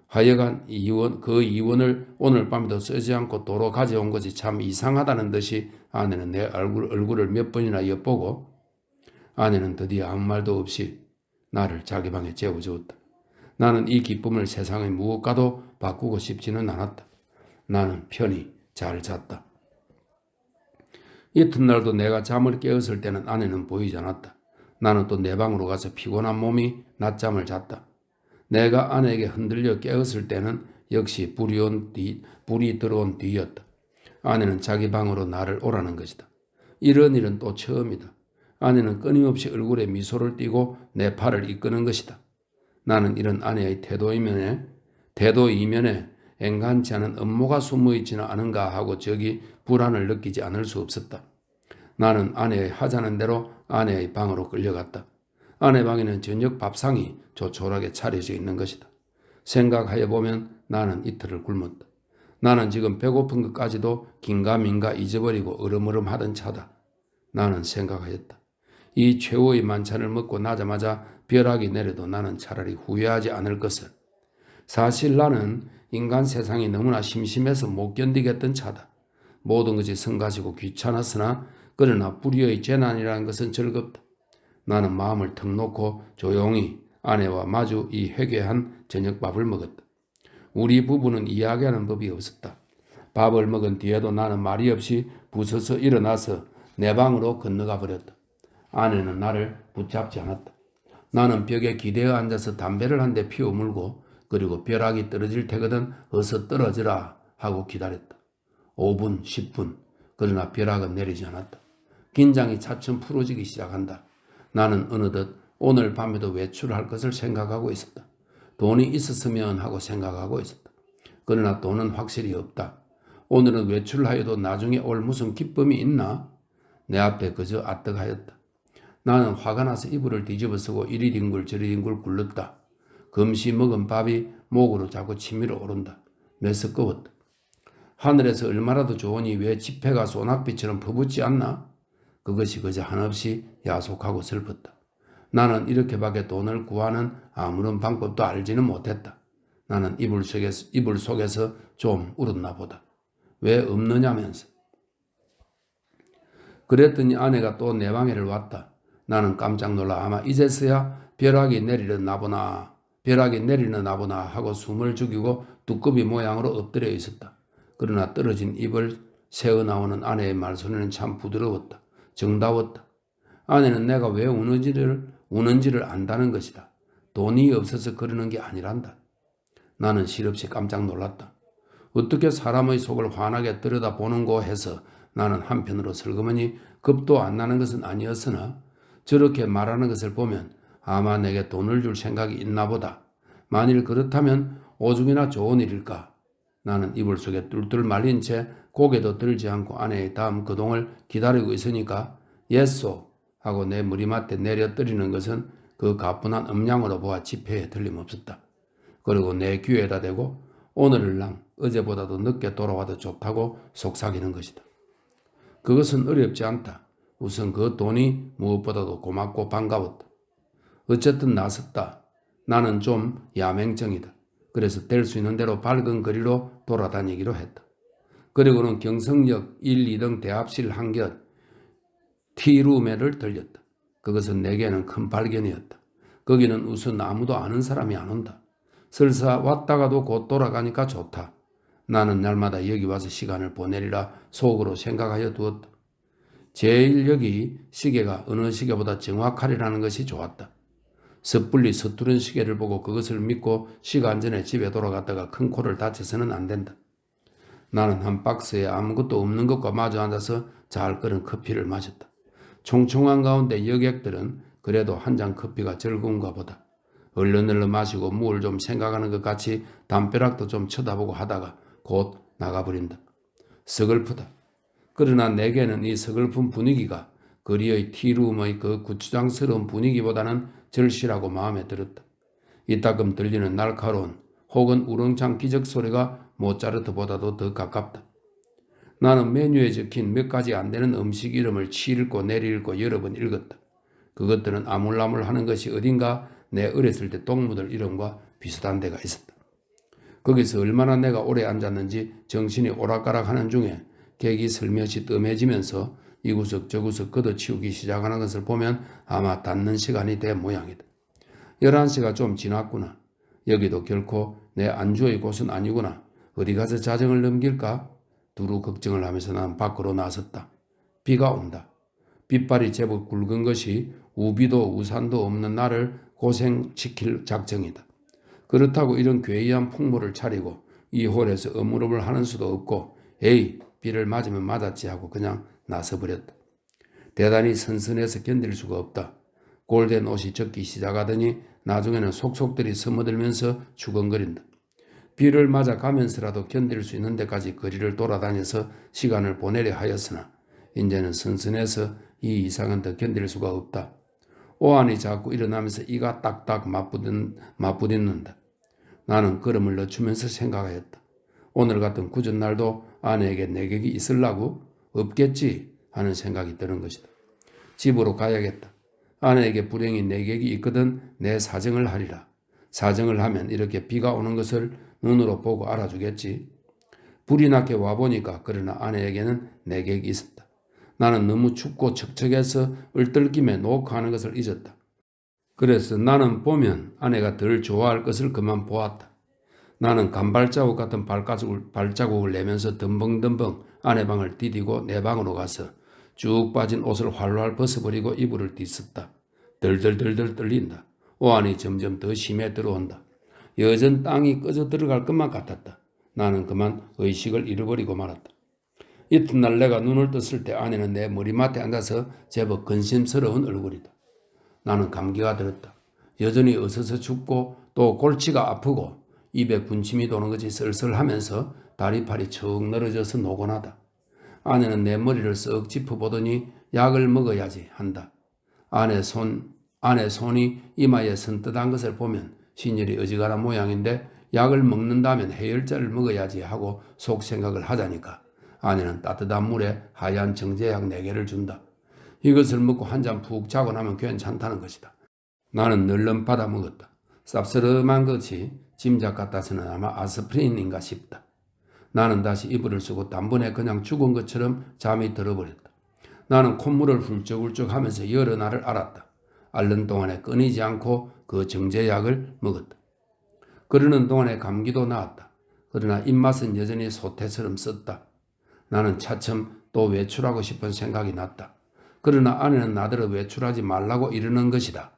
하여간 그 2원을 오늘 밤에도 쓰지 않고 도로 가져온 것이 참 이상하다는 듯이 아내는 내 얼굴을 몇 번이나 엿보고 아내는 드디어 아무 말도 없이 나를 자기 방에 재워주었다. 나는 이 기쁨을 세상의 무엇과도 바꾸고 싶지는 않았다. 나는 편히 잘 잤다. 이튿날도 내가 잠을 깨었을 때는 아내는 보이지 않았다. 나는 또 내 방으로 가서 피곤한 몸이 낮잠을 잤다. 내가 아내에게 흔들려 깨었을 때는 역시 불이 들어온 뒤였다. 아내는 자기 방으로 나를 오라는 것이다. 이런 일은 또 처음이다. 아내는 끊임없이 얼굴에 미소를 띠고 내 팔을 이끄는 것이다. 나는 이런 아내의 태도 이면에 앵간치 않은 음모가 숨어있지는 않은가 하고 저기 불안을 느끼지 않을 수 없었다. 나는 아내의 하자는 대로 아내의 방으로 끌려갔다. 아내 방에는 저녁 밥상이 조촐하게 차려져 있는 것이다. 생각하여 보면 나는 이틀을 굶었다. 나는 지금 배고픈 것까지도 긴가민가 잊어버리고 으름으름하던 차다. 나는 생각하였다. 이 최후의 만찬을 먹고 나자마자 벼락이 내려도 나는 차라리 후회하지 않을 것을. 사실 나는 인간 세상이 너무나 심심해서 못 견디겠던 차다. 모든 것이 성가시고 귀찮았으나 그러나 불의의 재난이라는 것은 즐겁다. 나는 마음을 턱 놓고 조용히 아내와 마주 이 회개한 저녁밥을 먹었다. 우리 부부는 이야기하는 법이 없었다. 밥을 먹은 뒤에도 나는 말이 없이 부서서 일어나서 내 방으로 건너가 버렸다. 아내는 나를 붙잡지 않았다. 나는 벽에 기대어 앉아서 담배를 한 대 피워 물고 그리고 벼락이 떨어질 테거든 어서 떨어져라 하고 기다렸다. 5분, 10분. 그러나 벼락은 내리지 않았다. 긴장이 차츰 풀어지기 시작한다. 나는 어느덧 오늘 밤에도 외출할 것을 생각하고 있었다. 돈이 있었으면 하고 생각하고 있었다. 그러나 돈은 확실히 없다. 오늘은 외출하여도 나중에 올 무슨 기쁨이 있나? 내 앞에 그저 아뜩하였다. 나는 화가 나서 이불을 뒤집어쓰고 이리 뒹굴 저리 뒹굴 굴렀다. 금시 먹은 밥이 목으로 자꾸 치밀어 오른다. 메스꺼웠다. 하늘에서 얼마라도 좋으니 왜 지폐가 소낙비처럼 퍼붓지 않나? 그것이 그저 한없이 야속하고 슬펐다. 나는 이렇게밖에 돈을 구하는 아무런 방법도 알지는 못했다. 나는 이불 속에서 좀 울었나 보다. 왜 없느냐면서. 그랬더니 아내가 또 내 방에를 왔다. 나는 깜짝 놀라 아마 이제서야 벼락이 내리려나 보나 벼락이 내리는 나보나 하고 숨을 죽이고 두꺼비 모양으로 엎드려 있었다. 그러나 떨어진 입을 새어 나오는 아내의 말소리는 참 부드러웠다. 정다웠다. 아내는 내가 왜 우는지를 안다는 것이다. 돈이 없어서 그러는 게 아니란다. 나는 실없이 깜짝 놀랐다. 어떻게 사람의 속을 환하게 들여다보는고 해서 나는 한편으로 슬그머니 겁도 안 나는 것은 아니었으나 저렇게 말하는 것을 보면 아마 내게 돈을 줄 생각이 있나 보다. 만일 그렇다면 오죽이나 좋은 일일까. 나는 이불 속에 뚫뚫 말린 채 고개도 들지 않고 아내의 다음 거동을 기다리고 있으니까 예소 하고 내 머리맡에 내려뜨리는 것은 그 가뿐한 음량으로 보아 지폐에 틀림없었다. 그리고 내 귀에다 대고 오늘을랑 어제보다도 늦게 돌아와도 좋다고 속삭이는 것이다. 그것은 어렵지 않다. 우선 그 돈이 무엇보다도 고맙고 반가웠다. 어쨌든 나섰다. 나는 좀 야맹증이다. 그래서 될 수 있는 대로 밝은 거리로 돌아다니기로 했다. 그리고는 경성역 1, 2등 대합실 한곁 티룸에를 들렸다. 그것은 내게는 큰 발견이었다. 거기는 우선 아무도 아는 사람이 안 온다. 설사 왔다가도 곧 돌아가니까 좋다. 나는 날마다 여기 와서 시간을 보내리라 속으로 생각하여 두었다. 제일 여기 시계가 어느 시계보다 정확하리라는 것이 좋았다. 섣불리 서투른 시계를 보고 그것을 믿고 시간 전에 집에 돌아갔다가 큰 코를 다쳐서는 안 된다. 나는 한 박스에 아무것도 없는 것과 마주 앉아서 잘 끓은 커피를 마셨다. 총총한 가운데 여객들은 그래도 한 잔 커피가 즐거운가 보다. 얼른얼른 마시고 뭘 좀 생각하는 것 같이 담벼락도 좀 쳐다보고 하다가 곧 나가버린다. 서글프다. 그러나 내게는 이 서글픈 분위기가 거리의 티룸의 그 구추장스러운 분위기보다는 절실하고 마음에 들었다. 이따금 들리는 날카로운 혹은 우렁찬 기적 소리가 모차르트보다도 더 가깝다. 나는 메뉴에 적힌 몇 가지 안 되는 음식 이름을 치읽고 내리읽고 여러 번 읽었다. 그것들은 아물아물하는 것이 어딘가 내 어렸을 때 동무들 이름과 비슷한 데가 있었다. 거기서 얼마나 내가 오래 앉았는지 정신이 오락가락하는 중에 객이 슬며시 뜸해지면서 이구석 저구석 걷어치우기 시작하는 것을 보면 아마 닫는 시간이 된 모양이다. 11시가 좀 지났구나. 여기도 결코 내 안주의 곳은 아니구나. 어디 가서 자정을 넘길까? 두루 걱정을 하면서 난 밖으로 나섰다. 비가 온다. 빗발이 제법 굵은 것이 우비도 우산도 없는 나를 고생시킬 작정이다. 그렇다고 이런 괴이한 풍물을 차리고 이 홀에서 어물어물 하는 수도 없고 에이 비를 맞으면 맞았지 하고 그냥 나서버렸다. 대단히 선선해서 견딜 수가 없다. 골된 옷이 젖기 시작하더니 나중에는 속속들이 서머들면서 추건거린다. 비를 맞아 가면서라도 견딜 수 있는 데까지 거리를 돌아다녀서 시간을 보내려 하였으나 이제는 선선해서 이 이상은 더 견딜 수가 없다. 오한이 자꾸 일어나면서 이가 딱딱 맞부딪는다. 나는 걸음을 늦추면서 생각하였다. 오늘 같은 굳은 날도 아내에게 내객이 있으려고? 없겠지 하는 생각이 드는 것이다. 집으로 가야겠다. 아내에게 불행히 내객이 있거든 내 사정을 하리라. 사정을 하면 이렇게 비가 오는 것을 눈으로 보고 알아주겠지. 불이 나게 와보니까 그러나 아내에게는 내객이 있었다. 나는 너무 춥고 척척해서 얼떨김에 녹화하는 것을 잊었다. 그래서 나는 보면 아내가 덜 좋아할 것을 그만 보았다. 나는 간발자국 같은 발자국을 내면서 덤벙덤벙 아내 방을 디디고 내 방으로 가서 쭉 빠진 옷을 활활 벗어버리고 이불을 뒤썼다. 덜덜덜덜 떨린다. 오한이 점점 더 심해 들어온다. 여전 땅이 꺼져 들어갈 것만 같았다. 나는 그만 의식을 잃어버리고 말았다. 이튿날 내가 눈을 떴을 때 아내는 내 머리맡에 앉아서 제법 근심스러운 얼굴이다. 나는 감기가 들었다. 여전히 어서서 춥고 또 골치가 아프고 입에 군침이 도는 것이 쓸쓸하면서 다리팔이 척 늘어져서 노곤하다. 아내는 내 머리를 쓱 짚어보더니 약을 먹어야지 한다. 아내 손이 이마에 선뜻한 것을 보면 신혈이 어지간한 모양인데 약을 먹는다면 해열제를 먹어야지 하고 속 생각을 하자니까 아내는 따뜻한 물에 하얀 정제약 4개를 준다. 이것을 먹고 한 잔 푹 자고 나면 괜찮다는 것이다. 나는 늘름 받아 먹었다. 쌉스름한 것이 짐작 같아서는 아마 아스피린인가 싶다. 나는 다시 이불을 쓰고 단번에 그냥 죽은 것처럼 잠이 들어버렸다. 나는 콧물을 훌쩍훌쩍 하면서 여러 날을 앓았다. 앓는 동안에 끊이지 않고 그 정제약을 먹었다. 그러는 동안에 감기도 나았다. 그러나 입맛은 여전히 소태처럼 썼다. 나는 차츰 또 외출하고 싶은 생각이 났다. 그러나 아내는 나더러 외출하지 말라고 이러는 것이다.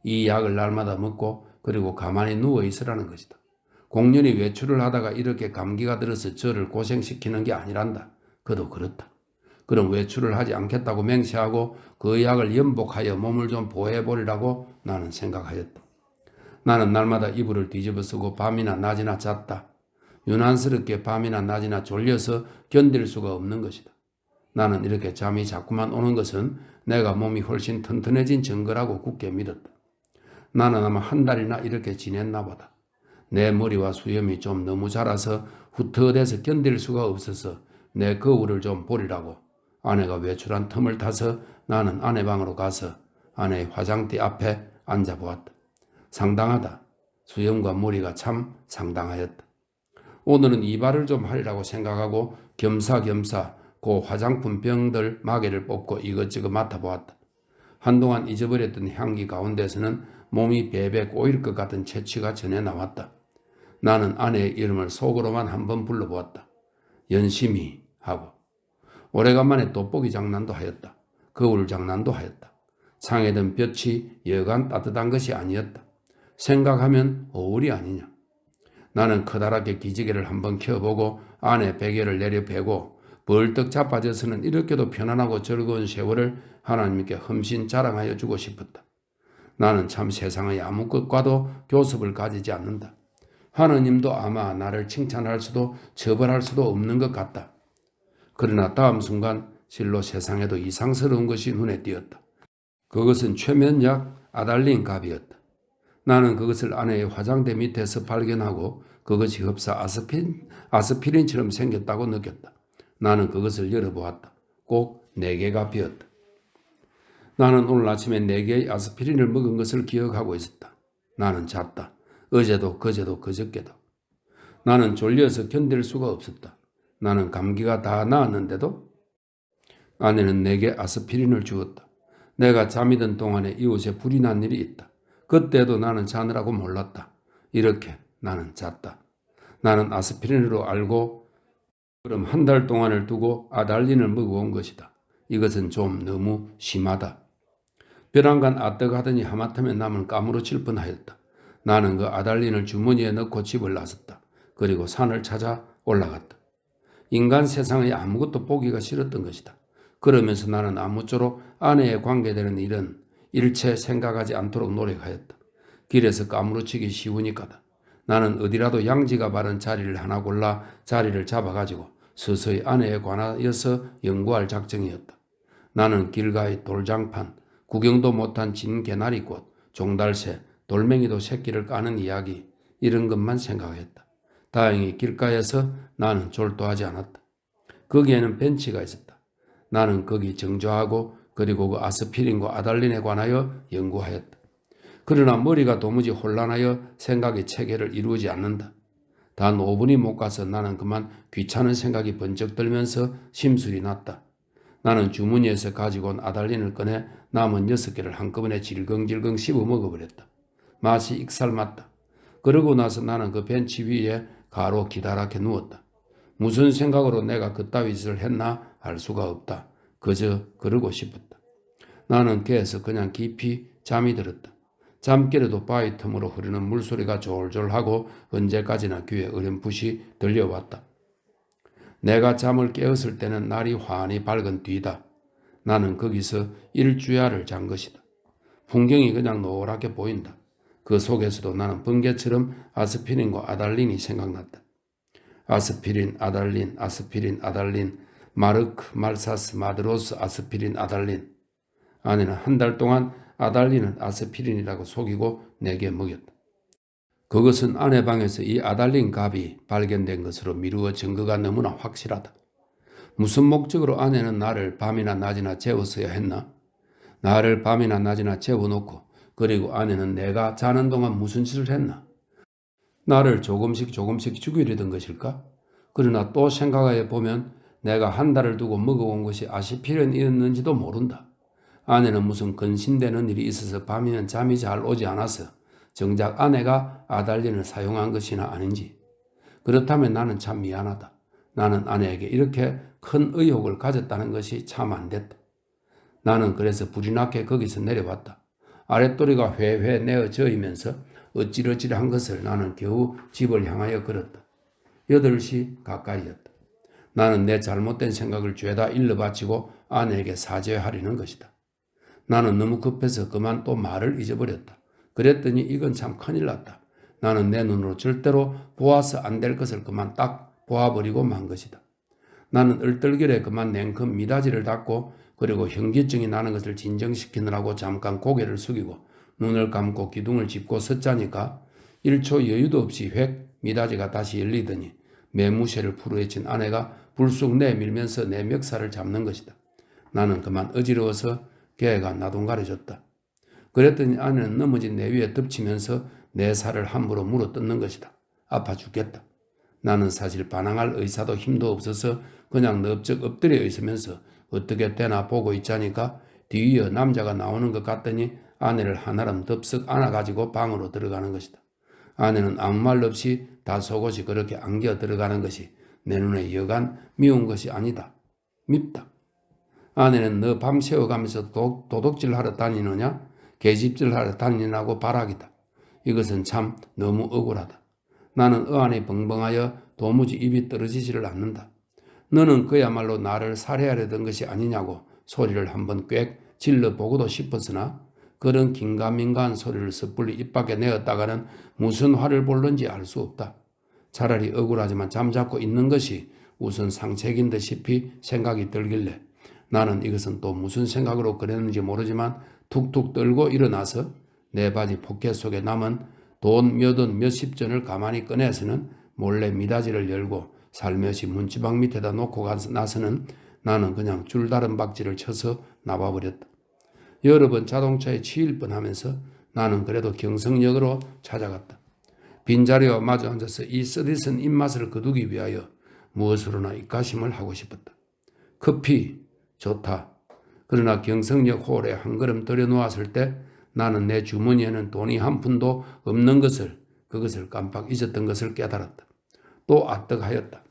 이 약을 날마다 먹고 그리고 가만히 누워 있으라는 것이다. 공연히 외출을 하다가 이렇게 감기가 들어서 저를 고생시키는 게 아니란다. 그도 그렇다. 그럼 외출을 하지 않겠다고 맹세하고 그 약을 연복하여 몸을 좀 보호해보리라고 나는 생각하였다. 나는 날마다 이불을 뒤집어 쓰고 밤이나 낮이나 잤다. 유난스럽게 밤이나 낮이나 졸려서 견딜 수가 없는 것이다. 나는 이렇게 잠이 자꾸만 오는 것은 내가 몸이 훨씬 튼튼해진 증거라고 굳게 믿었다. 나는 아마 한 달이나 이렇게 지냈나 보다. 내 머리와 수염이 좀 너무 자라서 후터대서 견딜 수가 없어서 내 거울을 좀 보리라고 아내가 외출한 틈을 타서 나는 아내 방으로 가서 아내의 화장대 앞에 앉아보았다. 상당하다. 수염과 머리가 참 상당하였다. 오늘은 이발을 좀 하리라고 생각하고 겸사겸사 그 화장품 병들 마개를 뽑고 이것저것 맡아보았다. 한동안 잊어버렸던 향기 가운데서는 몸이 베베 꼬일 것 같은 채취가 전해 나왔다. 나는 아내의 이름을 속으로만 한번 불러보았다. 연심이 하고. 오래간만에 돋보기 장난도 하였다. 거울 장난도 하였다. 창에 든 볕이 여간 따뜻한 것이 아니었다. 생각하면 오울이 아니냐. 나는 커다랗게 기지개를 한번 켜보고 아내 베개를 내려 베고 벌떡 자빠져서는 이렇게도 편안하고 즐거운 세월을 하나님께 흠씬 자랑하여 주고 싶었다. 나는 참 세상의 아무 것과도 교섭을 가지지 않는다. 하느님도 아마 나를 칭찬할 수도 처벌할 수도 없는 것 같다. 그러나 다음 순간 실로 세상에도 이상스러운 것이 눈에 띄었다. 그것은 최면약 아달린 갑이었다. 나는 그것을 아내의 화장대 밑에서 발견하고 그것이 흡사 아스피린처럼 생겼다고 느꼈다. 나는 그것을 열어보았다. 꼭 4개가 비었다. 나는 오늘 아침에 4개의 아스피린을 먹은 것을 기억하고 있었다. 나는 잤다. 어제도 그제도 그저께도. 나는 졸려서 견딜 수가 없었다. 나는 감기가 다 나았는데도 아내는 내게 아스피린을 주었다. 내가 잠이 든 동안에 이웃에 불이 난 일이 있다. 그때도 나는 자느라고 몰랐다. 이렇게 나는 잤다. 나는 아스피린으로 알고 그럼 한 달 동안을 두고 아달린을 먹어온 것이다. 이것은 좀 너무 심하다. 벼랑간 아떡하더니 하마터면 남을 까무러칠 뻔하였다. 나는 그 아달린을 주머니에 넣고 집을 나섰다. 그리고 산을 찾아 올라갔다. 인간 세상에 아무것도 보기가 싫었던 것이다. 그러면서 나는 아무쪼록 아내에 관계되는 일은 일체 생각하지 않도록 노력하였다. 길에서 까무러치기 쉬우니까다. 나는 어디라도 양지가 바른 자리를 하나 골라 자리를 잡아가지고 서서히 아내에 관하여서 연구할 작정이었다. 나는 길가의 돌장판, 구경도 못한 진 개나리꽃, 종달새, 돌멩이도 새끼를 까는 이야기 이런 것만 생각했다. 다행히 길가에서 나는 졸도하지 않았다. 거기에는 벤치가 있었다. 나는 거기 정조하고 그리고 그 아스피린과 아달린에 관하여 연구하였다. 그러나 머리가 도무지 혼란하여 생각의 체계를 이루지 않는다. 단 5분이 못 가서 나는 그만 귀찮은 생각이 번쩍 들면서 심술이 났다. 나는 주머니에서 가지고 온 아달린을 꺼내 남은 6개를 한꺼번에 질겅질겅 씹어 먹어버렸다. 맛이 익살맞다. 그러고 나서 나는 그 벤치 위에 가로 기다랗게 누웠다. 무슨 생각으로 내가 그따위 짓을 했나 알 수가 없다. 그저 그러고 싶었다. 나는 깨어서 그냥 깊이 잠이 들었다. 잠결에도 바위 틈으로 흐르는 물소리가 졸졸하고 언제까지나 귀에 어렴풋이 들려왔다. 내가 잠을 깨었을 때는 날이 환히 밝은 뒤다. 나는 거기서 일주야를 잔 것이다. 풍경이 그냥 노랗게 보인다. 그 속에서도 나는 번개처럼 아스피린과 아달린이 생각났다. 아스피린, 아달린, 아스피린, 아달린, 마르크, 말사스, 마드로스, 아스피린, 아달린. 아내는 한 달 동안 아달린은 아스피린이라고 속이고 내게 먹였다. 그것은 아내 방에서 이 아달린 갑이 발견된 것으로 미루어 증거가 너무나 확실하다. 무슨 목적으로 아내는 나를 밤이나 낮이나 재웠어야 했나? 나를 밤이나 낮이나 재워놓고 그리고 아내는 내가 자는 동안 무슨 짓을 했나? 나를 조금씩 죽이려던 것일까? 그러나 또 생각해 보면 내가 한 달을 두고 먹어온 것이 아스피린이었는지도 모른다. 아내는 무슨 근심되는 일이 있어서 밤이면 잠이 잘 오지 않아서 정작 아내가 아달린을 사용한 것이나 아닌지. 그렇다면 나는 참 미안하다. 나는 아내에게 이렇게 큰 의혹을 가졌다는 것이 참 안 됐다. 나는 그래서 불이 나게 거기서 내려왔다. 아랫도리가 회회 내어져이면서 어찌러찌러한 것을 나는 겨우 집을 향하여 걸었다. 8시 가까이였다. 나는 내 잘못된 생각을 죄다 일러 바치고 아내에게 사죄하려는 것이다. 나는 너무 급해서 그만 또 말을 잊어버렸다. 그랬더니 이건 참 큰일 났다. 나는 내 눈으로 절대로 보아서 안 될 것을 그만 딱 보아버리고 만 것이다. 나는 얼떨결에 그만 냉큼 미닫이를 닫고 그리고 현기증이 나는 것을 진정시키느라고 잠깐 고개를 숙이고 눈을 감고 기둥을 짚고 섰자니까 1초 여유도 없이 획 미닫이가 다시 열리더니 매무새를 풀어헤친 아내가 불쑥 내밀면서 내 멱살을 잡는 것이다. 나는 그만 어지러워서 개가 나동가려졌다. 그랬더니 아내는 넘어진 내 위에 덮치면서 내 살을 함부로 물어뜯는 것이다. 아파 죽겠다. 나는 사실 반항할 의사도 힘도 없어서 그냥 넙적 엎드려 있으면서 어떻게 되나 보고 있자니까 뒤이어 남자가 나오는 것 같더니 아내를 한아름 덥석 안아가지고 방으로 들어가는 것이다. 아내는 아무 말 없이 다소곳이 그렇게 안겨 들어가는 것이 내 눈에 여간 미운 것이 아니다. 밉다. 아내는 너 밤 새워가면서 도둑질하러 다니느냐? 계집질하러 다니냐고 바라기다. 이것은 참 너무 억울하다. 나는 어안이 벙벙하여 도무지 입이 떨어지지를 않는다. 너는 그야말로 나를 살해하려던 것이 아니냐고 소리를 한번 꽥 질러보고도 싶었으나 그런 긴가민가한 소리를 섣불리 입 밖에 내었다가는 무슨 화를 볼는지 알 수 없다. 차라리 억울하지만 잠자코 있는 것이 우선 상책인 듯이 생각이 들길래 나는 이것은 또 무슨 생각으로 그랬는지 모르지만 툭툭 떨고 일어나서 내 바지 포켓 속에 남은 돈 몇십 전을 가만히 꺼내서는 몰래 미닫이를 열고 살며시 문지방 밑에다 놓고 나서는 나는 그냥 줄다른 박지를 쳐서 나와버렸다. 여러 번 자동차에 치일 뻔하면서 나는 그래도 경성역으로 찾아갔다. 빈자리와 마주 앉아서 이 쓰디쓴 입맛을 거두기 위하여 무엇으로나 입가심을 하고 싶었다. 커피 좋다. 그러나 경성역 홀에 한 걸음 들여놓았을 때 나는 내 주머니에는 돈이 한 푼도 없는 것을 그것을 깜빡 잊었던 것을 깨달았다. 또 아뜩하였다.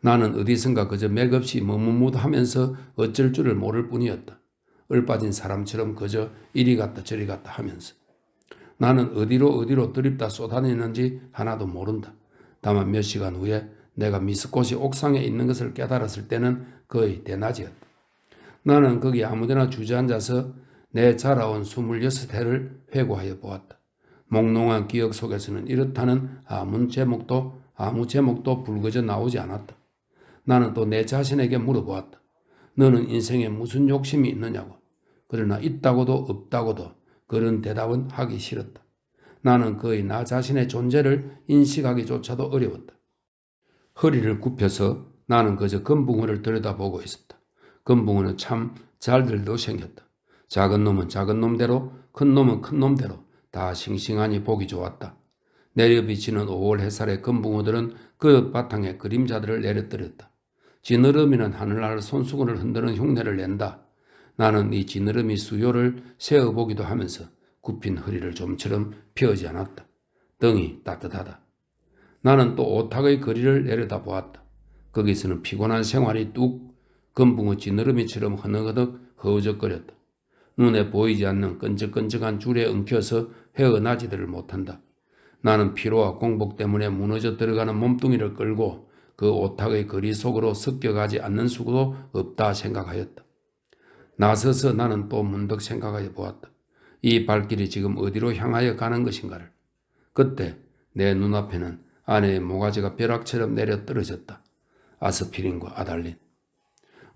나는 어디선가 그저 맥없이 머뭇하면서 어쩔 줄을 모를 뿐이었다. 얼빠진 사람처럼 그저 이리 갔다 저리 갔다 하면서. 나는 어디로 드립다 쏘다니는지 하나도 모른다. 다만 몇 시간 후에 내가 미스꽃이 옥상에 있는 것을 깨달았을 때는 거의 대낮이었다. 나는 거기 아무데나 주저앉아서 내 자라온 26해를 회고하여 보았다. 몽롱한 기억 속에서는 이렇다는 아무 제목도 불거져 나오지 않았다. 나는 또 내 자신에게 물어보았다. 너는 인생에 무슨 욕심이 있느냐고. 그러나 있다고도 없다고도 그런 대답은 하기 싫었다. 나는 거의 나 자신의 존재를 인식하기조차도 어려웠다. 허리를 굽혀서 나는 그저 금붕어를 들여다보고 있었다. 금붕어는 참 잘들도 생겼다. 작은 놈은 작은 놈대로, 큰 놈은 큰 놈대로 다 싱싱하니 보기 좋았다. 내려비치는 5월 햇살의 금붕어들은 그 바탕에 그림자들을 내려뜨렸다. 지느러미는 하늘 아래 손수건을 흔드는 흉내를 낸다. 나는 이 지느러미 수요를 세어보기도 하면서 굽힌 허리를 좀처럼 펴지 않았다. 등이 따뜻하다. 나는 또 오탁의 거리를 내려다보았다. 거기서는 피곤한 생활이 뚝 금붕어 지느러미처럼 흐느흐득 허우적거렸다. 눈에 보이지 않는 끈적끈적한 줄에 엉켜서 헤어나지들을 못한다. 나는 피로와 공복 때문에 무너져 들어가는 몸뚱이를 끌고 그 오탁의 거리 속으로 섞여가지 않는 수도 없다 생각하였다. 나서서 나는 또 문득 생각하여 보았다. 이 발길이 지금 어디로 향하여 가는 것인가를. 그때 내 눈앞에는 아내의 모가지가 벼락처럼 내려 떨어졌다. 아스피린과 아달린.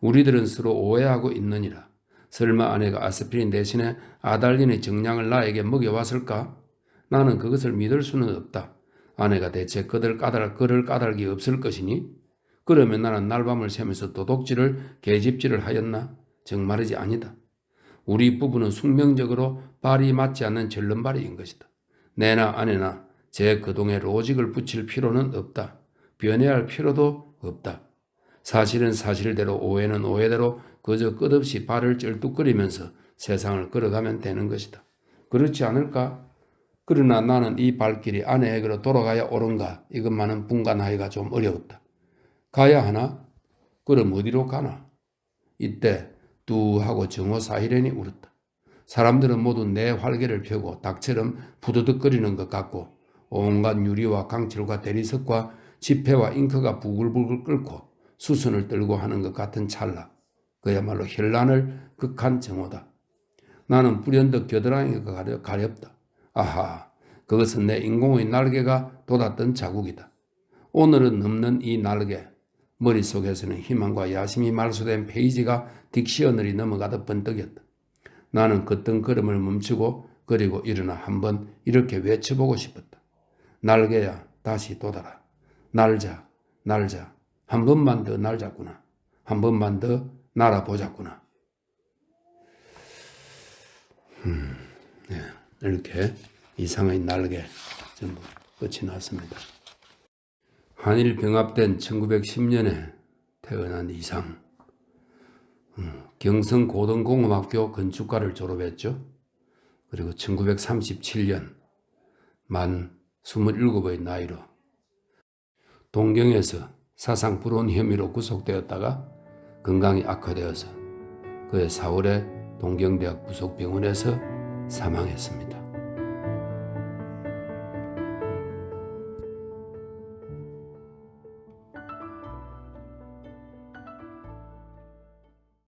우리들은 서로 오해하고 있느니라. 설마 아내가 아스피린 대신에 아달린의 정량을 나에게 먹여왔을까? 나는 그것을 믿을 수는 없다. 아내가 대체 그를 까닭이 없을 것이니? 그러면 나는 날밤을 새면서 도둑질을 계집질을 하였나? 정말이지 아니다. 우리 부부는 숙명적으로 발이 맞지 않는 절름발이인 것이다. 내나 아내나 제 그동에 로직을 붙일 필요는 없다. 변해할 필요도 없다. 사실은 사실대로 오해는 오해대로 그저 끝없이 발을 쩔뚝거리면서 세상을 걸어가면 되는 것이다. 그렇지 않을까? 그러나 나는 이 발길이 아내에게로 돌아가야 옳은가 이것만은 분간하기가 좀 어려웠다. 가야 하나? 그럼 어디로 가나? 이때 뚜하고 정오 사이렌이 울었다. 사람들은 모두 내 활개를 펴고 닭처럼 부드득거리는 것 같고 온갖 유리와 강철과 대리석과 지폐와 잉크가 부글부글 끓고 수순을 떨고 하는 것 같은 찰나. 그야말로 현란을 극한 정오다. 나는 불현듯 겨드랑이가 가렵다. 아하, 그것은 내 인공의 날개가 돋았던 자국이다. 오늘은 넘는 이 날개, 머릿속에서는 희망과 야심이 말소된 페이지가 딕시어너리 넘어가듯 번뜩였다. 나는 걷던 걸음을 멈추고 그리고 일어나 한번 이렇게 외쳐보고 싶었다. 날개야, 다시 돋아라. 날자, 날자. 한 번만 더 날자꾸나. 한 번만 더 날아보자꾸나. 네, 이렇게 이상의 날개 전부 끝이 났습니다. 한일 병합된 1910년에 태어난 이상, 경성고등공업학교 건축과를 졸업했죠. 그리고 1937년 만 27의 나이로 동경에서 사상 불온 혐의로 구속되었다가 건강이 악화되어서 그해 4월에 동경대학 부속병원에서 사망했습니다.